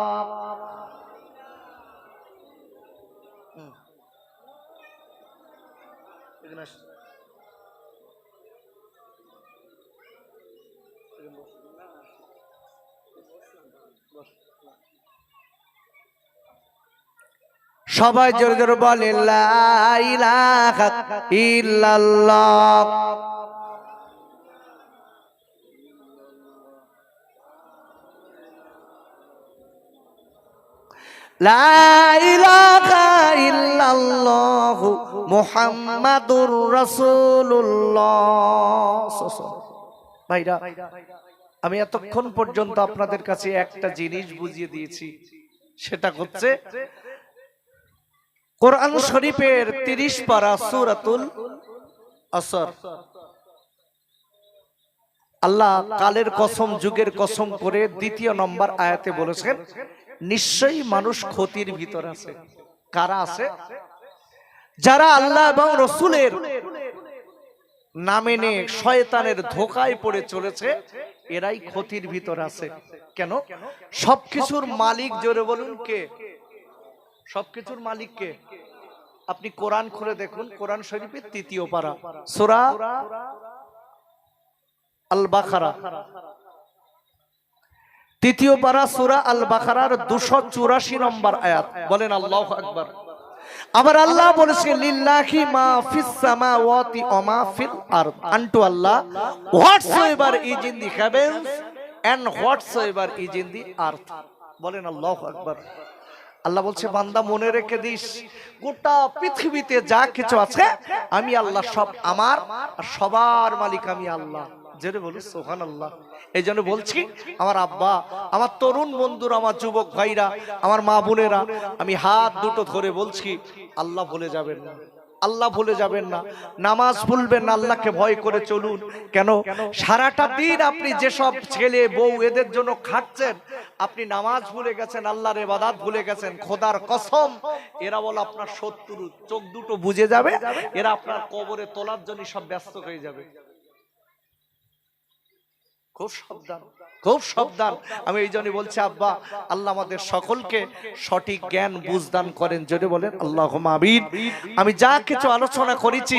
সবাই জোরে জোরে বলে লা ইলাহা ইল্লাল্লাহ লা ইলাহা ইল্লাল্লাহ মুহাম্মাদুর রাসূলুল্লাহ। ভাইরা, আমি এতক্ষণ পর্যন্ত আপনাদের কাছে একটা জিনিস বুঝিয়ে দিয়েছি, সেটা হচ্ছে কোরআন শরীফের 30 পারা সূরাতুল আসর। আল্লাহ কালের কসম যুগের কসম করে 2 নম্বর আয়াতে বলেছেন নিশ্চয়ই মানুষ ক্ষতির ভিতর আছে। কারা আছে? যারা আল্লাহ এবং রাসূলের নামে নিয়ে শয়তানের ধোঁকায় পড়ে চলেছে, এরাই ক্ষতির ভিতর আছে। কেন? সবকিছুর মালিক, জোরে বলুন কে? সবকিছুর মালিক কে? আপনি কোরআন খুলে দেখুন, কোরআন শরীফের 3 পারা সূরা আল বাকারা, 3 পারা সূরা আল বাকারার 284 নম্বর আয়াত। বলেন আল্লাহু আকবার। আবার আল্লাহ বলেছে লিল্লাহি মা ফিস সামাওয়াতি ওয়া মা ফিল আরদ, আনটু আল্লাহ whatsoever is in the heavens and whatsoever is in the earth। বলেন আল্লাহু আকবার। আল্লাহ বলছে বান্দা মনে রেখে দিস, গোটা পৃথিবীতে যা কিছু আছে আমি আল্লাহ সব আমার, আর সবার মালিক আমি আল্লাহ। জেনে বলি সুবহানাল্লাহ। এই জন্য বলছি আমার আব্বা, আমার তরুণ বন্ধুরা, আমার যুবক ভাইরা, আমার মা বোনেরা, আমি হাত দুটো ধরে বলছি আল্লাহ ভুলে যাবেন না, আল্লাহ ভুলে যাবেন না, নামাজ ভুলবেন না, আল্লাহকে ভয় করে চলুন। কেন? সারাটা দিন আপনি যেসব ছেলে বউ এদের জন্য খাটছেন, আপনি নামাজ ভুলে গেছেন, আল্লাহর ইবাদত ভুলে গেছেন। খোদার কসম এরা বলে আপনার শত্রু, চোখ দুটো বুজে যাবে, এরা আপনার কবরে তোলার জন্য সব ব্যস্ত হয়ে যাবে। খুব সাবধান, খুব সাবধান। আমি এই জন্য বলছি আব্বা, আল্লাহ আমাদের সকলকে সঠিক জ্ঞান বুঝদান করেন। যদি বলেন আল্লাহুম্মা আমিন। আমি যা কিছু আলোচনা করেছি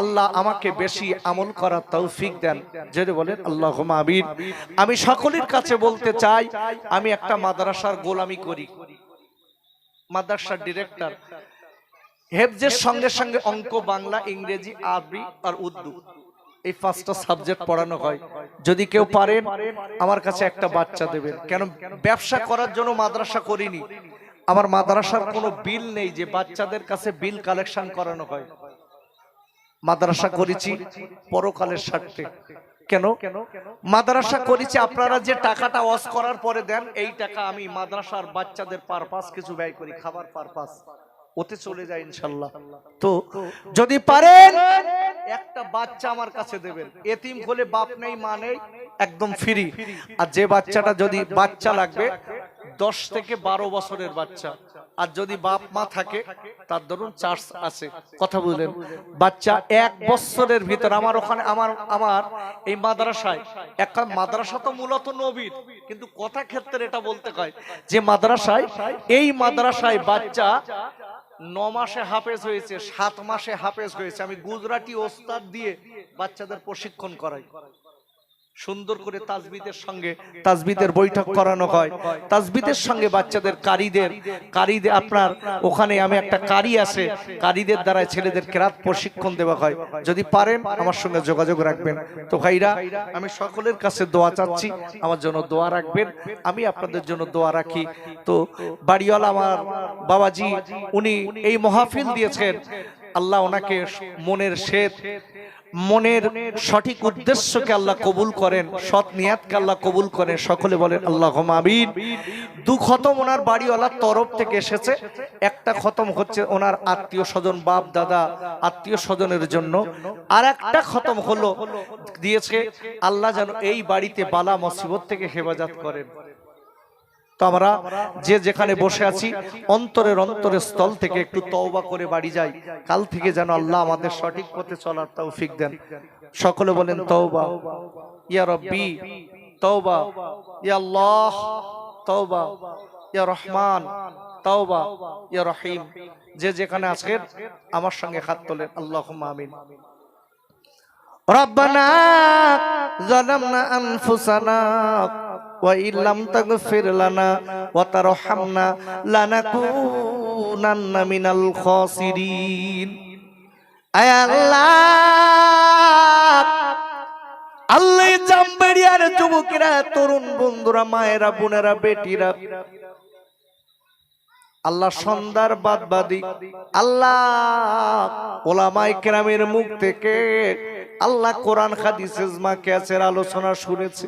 আল্লাহ আমাকে বেশি আমল করার তৌফিক দেন। যদি বলেন আল্লাহুম্মা আমিন। আমি সকলের কাছে বলতে চাই, আমি একটা মাদ্রাসার গোলামি করি, মাদ্রাসার ডিরেক্টর। হেফজের সঙ্গে সঙ্গে অঙ্ক, বাংলা, ইংরেজি, আরবি আর উর্দু এই 5টা সাবজেক্ট পড়ানো হয়। যদি কেউ পারেন আমার কাছে একটা বাচ্চা দেবেন। কেন ব্যবসা করার জন্য মাদ্রাসা করিনি, আমার মাদ্রাসার কোনো বিল নেই যে বাচ্চাদের কাছে বিল কালেকশন করানো হয়। মাদ্রাসা করেছি পরকালের স্বার্থে। কেন মাদ্রাসা করেছি? আপনারা যে টাকাটা ওয়াজ করার পরে দেন, এই টাকা আমি মাদ্রাসার বাচ্চাদের পারপাস কিছু ব্যয় করি, খাবার পারপাস, ওতে চলে যায় ইনশাল্লাহ। তো যদি পারেন একটা বাচ্চা আমার কাছে দেবেন। এতিম হলে বাপ নেই মা নেই, একদম ফ্রি। আর যে বাচ্চাটা যদি বাচ্চা লাগবে 10 থেকে 12 বছরের বাচ্চা, আর যদি বাপ মা থাকে তার ধরুন চার্জ আছে, কথা বুঝলেন? বাচ্চা 1 বছরের ভিতর আমার ওখানে আমার এই মাদ্রাসায়, একটা মাদ্রাসা তো মূলত নবীর, কিন্তু কথা ক্ষেত্রে এটা বলতে হয় যে এই মাদ্রাসায় বাচ্চা 9 মাসে হাফেজ হয়েছে, 7 মাসে হাফেজ হয়েছে। আমি গুজরাটি ওস্তাদ দিয়ে বাচ্চাদের প্রশিক্ষণ করাই। সুন্দর করে তাজবিদের বৈঠক করানো হয়। তাজবিদের সঙ্গে বাচ্চাদের কারীদের আপনার ওখানে আমি একটা কারি আছে, কারীদের দ্বারা ছেলেদের কেরাত প্রশিক্ষণ দেওয়া হয়। যদি পারেন আমার সঙ্গে যোগাযোগ রাখবেন। তো ভাইরা, আমি সকলের কাছে দোয়া চাচ্ছি, আমার জন্য দোয়া রাখবেন, আমি আপনাদের জন্য দোয়া রাখি। তো বাড়িওয়ালা আমার বাবাজি, উনি এই মাহফিল দিয়েছেন, আল্লাহ ওনাকে মনের সঠিক উদ্দেশ্যকে আল্লাহ কবুল করেন, সৎ নিয়াতকে আল্লাহ কবুল করেন। সকলে বলেন আল্লাহুম্মা আমিন। 2 খতম ওনার বাড়িওয়ালার তরফ থেকে এসেছে। একটা খতম হচ্ছে ওনার আত্মীয় স্বজন, বাপ দাদা আত্মীয় স্বজনের জন্য, আর একটা খতম হলো দিয়েছে আল্লাহ যেন এই বাড়িতে বালা মুসিবত থেকে হেফাজত করেন। তো আমরা যে যেখানে বসে আছি অন্তরের স্থল থেকে একটু তওবা করে বাড়ি যাই। কাল থেকে যেন আল্লাহ আমাদের সঠিক পথে চলার তৌফিক দেন। সকলে বলেন তওবা ইয়া রব্বি, তওবা ইয়া আল্লাহ, তওবা ইয়া রহমান, তওবা ইয়া রহিম। যে যেখানে আছেন আমার সঙ্গে হাত তোলেন, আল্লাহুম্মা আমিন। রব্বানা যালামনা আনফুসানা ওয়া ইল্লাম তাগফির লানা ওয়া তারহামনা লানাকুনান্না মিনাল খাসিরিন। আয় আল্লাহ, আল্লাহ জামবাড়িয়ার যুবকেরা, তরুণ বন্ধুরা, মায়েরা, বোনেরা, বেটিরা, আল্লাহ সন্ধ্যার বাদবাদী আল্লাহ ওলামায়ে কেরামের মুখ থেকে আল্লাহ কোরআন হাদিস ইজমা কিয়াসের আলোচনা শুনেছি।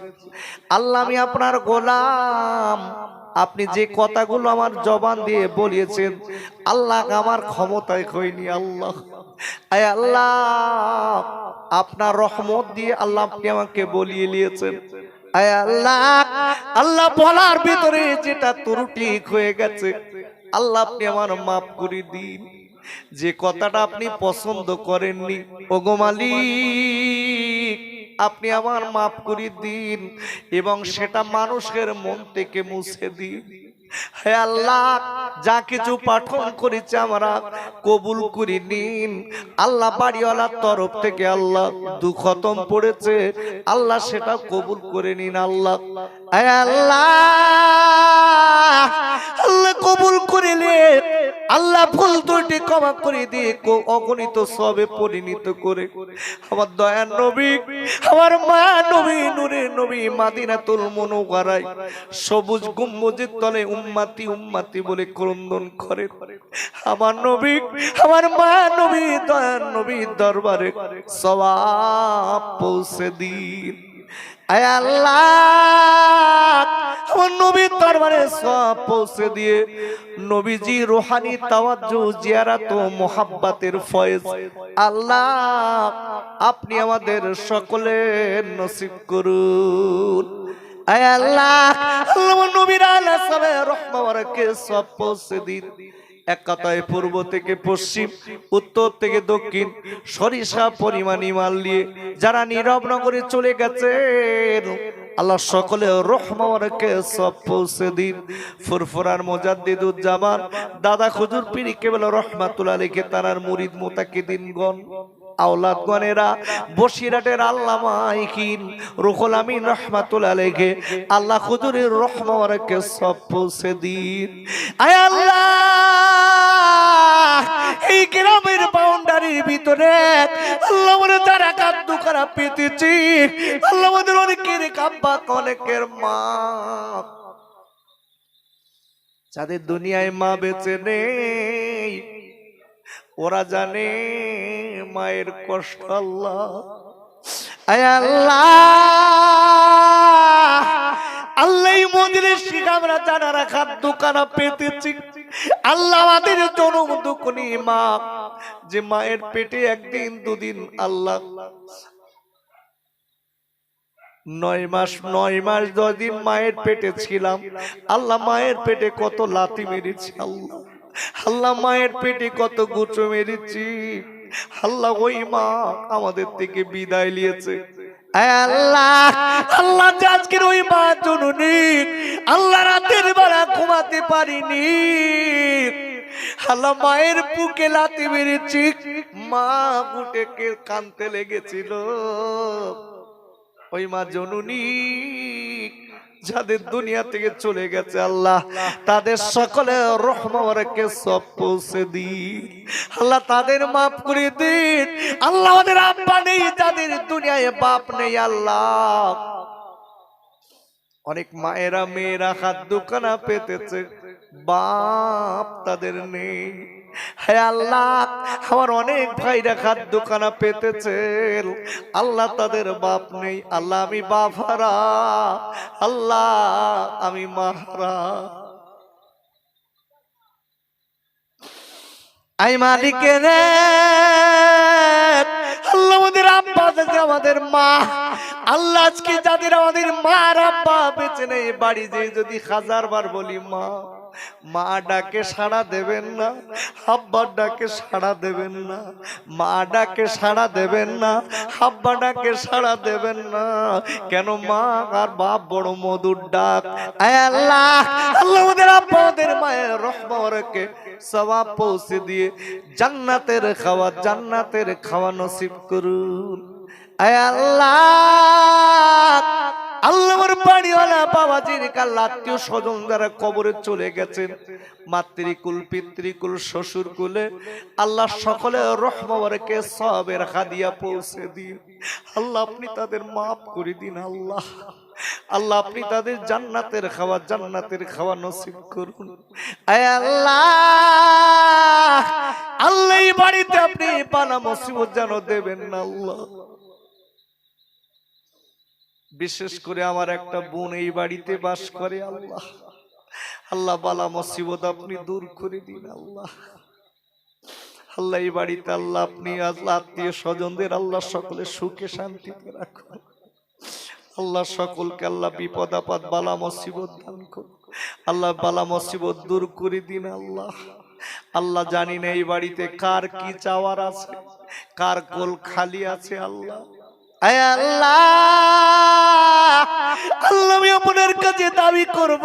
আল্লাহ আমি আপনার গোলাম, আপনি যে কথাগুলো আমার জবান দিয়ে বলিয়েছেন আল্লাহ আমার ক্ষমতায় হয়নি। আল্লাহ আয় আল্লাহ, আপনার রহমত দিয়ে আল্লাহ আপনি আমাকে বলিয়ে নিয়েছেন। আয় আল্লাহ, আল্লাহ বলার ভিতরে যেটা ত্রুটি হয়ে গেছে আল্লাহ আপনি আমার মাফ করে দিন। যে কথাটা আপনি পছন্দ করেননি ওগো মালিক, আপনি আমার মাফ করে দিন এবং সেটা মানুষের মন থেকে মুছে দিন। হে আল্লাহ, যা কিছু পাঠন করেছে আমরা কবুল করে নিন। আল্লাহ বাড়িওয়ালার তরফ থেকে আল্লাহ 2 খতম পড়েছে, আল্লাহ সেটা কবুল করে নিন। আল্লাহ হে আল্লাহ, আল্লাহ কবুল করে নিন। আল্লাহ ভুল ত্রুটি ক্ষমা করে দিয়ে অগণিত সবে পরিণত করে আমার দয়ার নবী, আমার মা নবী, নূরে নবী মদিনাতুল মুনাওয়ারায় সবুজ গম্বুজের তলে উম্মতি উম্মতি বলে ক্রন্দন করে আমার নবী, আমার মা নবী, দয়ার নবীর দরবারে সওয়াব পৌঁছে দিন। আয় আল্লাহ, আমার নবীর দরবারে সওয়াব পৌঁছে দিয়ে নবীজি রূহানি তাওয়াজ্জু, জিয়ারত ও মুহাব্বতের ফয়েজ আল্লাহ আপনি আমাদের সকলের নসিব করুন। আয় আল্লাহ, আল্লাহ নবীর আলা সালাম রহমাতকে সব পৌঁছে দিন। এক কথায় পূর্ব থেকে পশ্চিম, উত্তর থেকে দক্ষিণ সরিষা পরিমাণ ইমান নিয়ে যারা নীরব নগরে চলে গেছেন আল্লাহ সকলে রহমাতকে সব পৌঁছে দিন। ফুরফুরার মুজাদ্দিদুজ্জামান দাদা হুজুর পীর কেবল রহমাতুল্লাহ আলাইহি তার মুরিদ মুতাকিদিনগণ, আওলাদ গণেরা, বসিরহাটের আল্লামা ইকিন রুহুল আমিন রহমাতুল্লাহ আলাইহি আল্লাহ হুজুরের রহমাতকে সব পৌঁছে দিন। আয় আল্লাহ, এই গ্রামের বাউন্ডারি বাড়ির ভিতরে আল্লাহ আমাদের যারা কাদ্দু করা পেতেছি আল্লাহ আমাদের অনেকের কাব্বা অনেকের মা যাদের দুনিয়ায় মা বেঁচে নেই ওরা জানে মায়ের কষ্ট। আল্লাহ আয় আল্লাহ আল্লাহ মন্দিরের শিখ আমরা জানা রাখার দোকানা পেতেছি আল্লাহ আমাদের জনম দুঃখনি মা যে মায়ের পেটে একদিন দুদিন আল্লাহ 9 মাস 10 দিন মায়ের পেটে ছিলাম আল্লাহ মায়ের পেটে কত লাথি মেরেছি আল্লাহ আল্লাহ মায়ের পেটে কত গুঁচো মেরেছি আল্লাহ ওই মা আমাদের থেকে বিদায় নিয়েছে আল্লাহ আল্লাহ আজকের ওই মা জননী আল্লাহ রাতের বেলা ঘুমাতে পারিনি আল্লাহ মায়ের বুকে লাথি মেরেছি মা বুটেকে কানতে লেগেছিল ওই মা জননী যাদের দুনিয়া থেকে চলে গেছে আল্লাহ তাদের সকলে রহমতকে সব পৌঁছে দিন আল্লাহ তাদের মাফ করে দিন আল্লাহ আমাদের আব্বা নেই যাদের দুনিয়ায় বাপ নেই আল্লাহ অনেক মায়েরা মেয়েরা হাত দোকানা পেতেছে বাপ তাদের নেই হে আল্লাহ আমার অনেক ভাইরা হাত দোকানা পেতেছে আল্লাহ তাদের বাপ নেই আল্লাহ আমি বাপ হারা আল্লাহ আমি মা হারা আই মালিকের আল্লাহ আমাদের আব্বা আছে আমাদের মা আল্লাহ আজকে যাদের আমাদের মা আর আব্বা বেঁচে নেই বাড়ি যেয়ে যদি 1000 বার বলি মা মা ডাকে সাড়া দেবেন না আব্বার ডাকে সাড়া দেবেন না মা ডাকে সাড়া দেবেন না আব্বা ডাকে সাড়া দেবেন না কেন মা আর বাপ বড় মধুর ডাক আয় আল্লাহ আল্লাহ আমাদের আব্বা আমাদের মায়ের রহমতকে সওয়াব পৌঁছে দিয়ে জান্নাতের খাওয়া নসিব করুন আয় আল্লাহ আল্লাহর বাড়িওয়ালা বাবাজির কাল আত্মীয় স্বজন যারা কবরে চলে গেছেন মাতৃকুল পিতৃকুল শ্বশুর কুলে আল্লাহ সকলে রহমতকে সবের হাদিয়া পৌঁছে দিন আল্লাহ আপনি তাদের মাফ করে দিন আল্লাহ আল্লাহ আপনি তাদের জান্নাতের খাওয়া নসিব করুন আয় আল্লাহ আল্লাহ এই বাড়িতে আপনি বালা মুসিবত যেন দেবেন না আল্লাহ বিশেষ করে আমার একটা বোন এই বাড়িতে বাস করে আল্লাহ আল্লাহ বালা মুসিবত আপনি দূর করে দিন আল্লাহ আল্লাহ এই বাড়িতে আল্লাহ আপনি আল্লাহ আত্মীয় স্বজনদের আল্লাহ সকলে সুখে শান্তিতে রাখুন আল্লাহ সকলকে আল্লাহ বিপদ আপদ বালা মুসিবত দান করুন আল্লাহ বালা মুসিবত দূর করে দিন আল্লাহ আল্লাহ জানি না এই বাড়িতে কার কি চাওয়ার আছে কার কোল খালি আছে আল্লাহ আয় আল্লাহ আল্লাহ আমি আপনার কাছে দাবি করব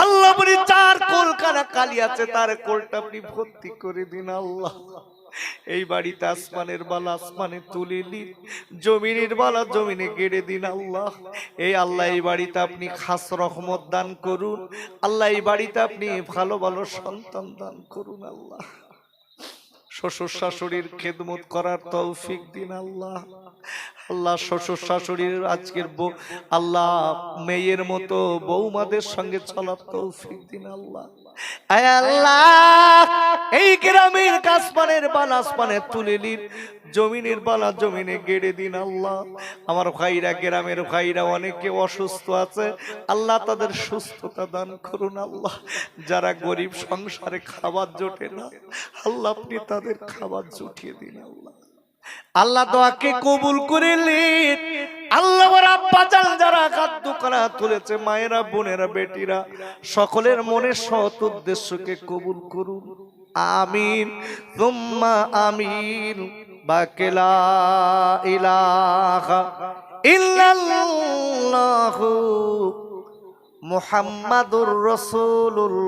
আল্লাহ আপনি 4 কোলখানা খালি আছে তার কোলটা আপনি ভর্তি করে দিন আল্লাহ এই বাড়িতে আসমানের বালা আসমানে তুলে দিন জমিনের বালা জমিনে গেড়ে দিন আল্লাহ এই আল্লাহ এই বাড়িতে আপনি খাস রহমত দান করুন আল্লাহ এই বাড়িতে আপনি ভালো ভালো সন্তান দান করুন আল্লাহ শ্বশুর শাশুড়ির খেদমত করার তৌফিক দিন আল্লাহ আল্লাহ শ্বশুর শাশুড়ির আজকের আল্লাহ মেয়ের মতো বৌমাদের সঙ্গে চলার তৌফিক দিন আল্লাহ আয় আল্লাহ এই গ্রামের কাসমানের বালা আসমানে তুলে নিন জমিনের বালা জমিনে গেড়ে দিন আল্লাহ আমার ভাইরা গ্রামের ভাইরা অনেকে অসুস্থ আছে আল্লাহ তাদের সুস্থতা দান করুন আল্লাহ যারা গরিব সংসারে খাবার জোটে না আল্লাহ আপনি তাদের খাবার জুটিয়ে দিন আল্লাহ আল্লাহ দোয়াকে কবুল করে নিন আল্লাহ আমার আব্বা জান যারা খাদ্য করা তুলেছে মায়েরা বোনেরা বেটিরা সকলের মনের সৎ উদ্দেশ্যকে কবুল করুন আমিন সুম্মা আমিন বাকেলা ইলাহা ইল্লাল্লাহু মুহাম্মাদুর রাসূলুল্লাহ।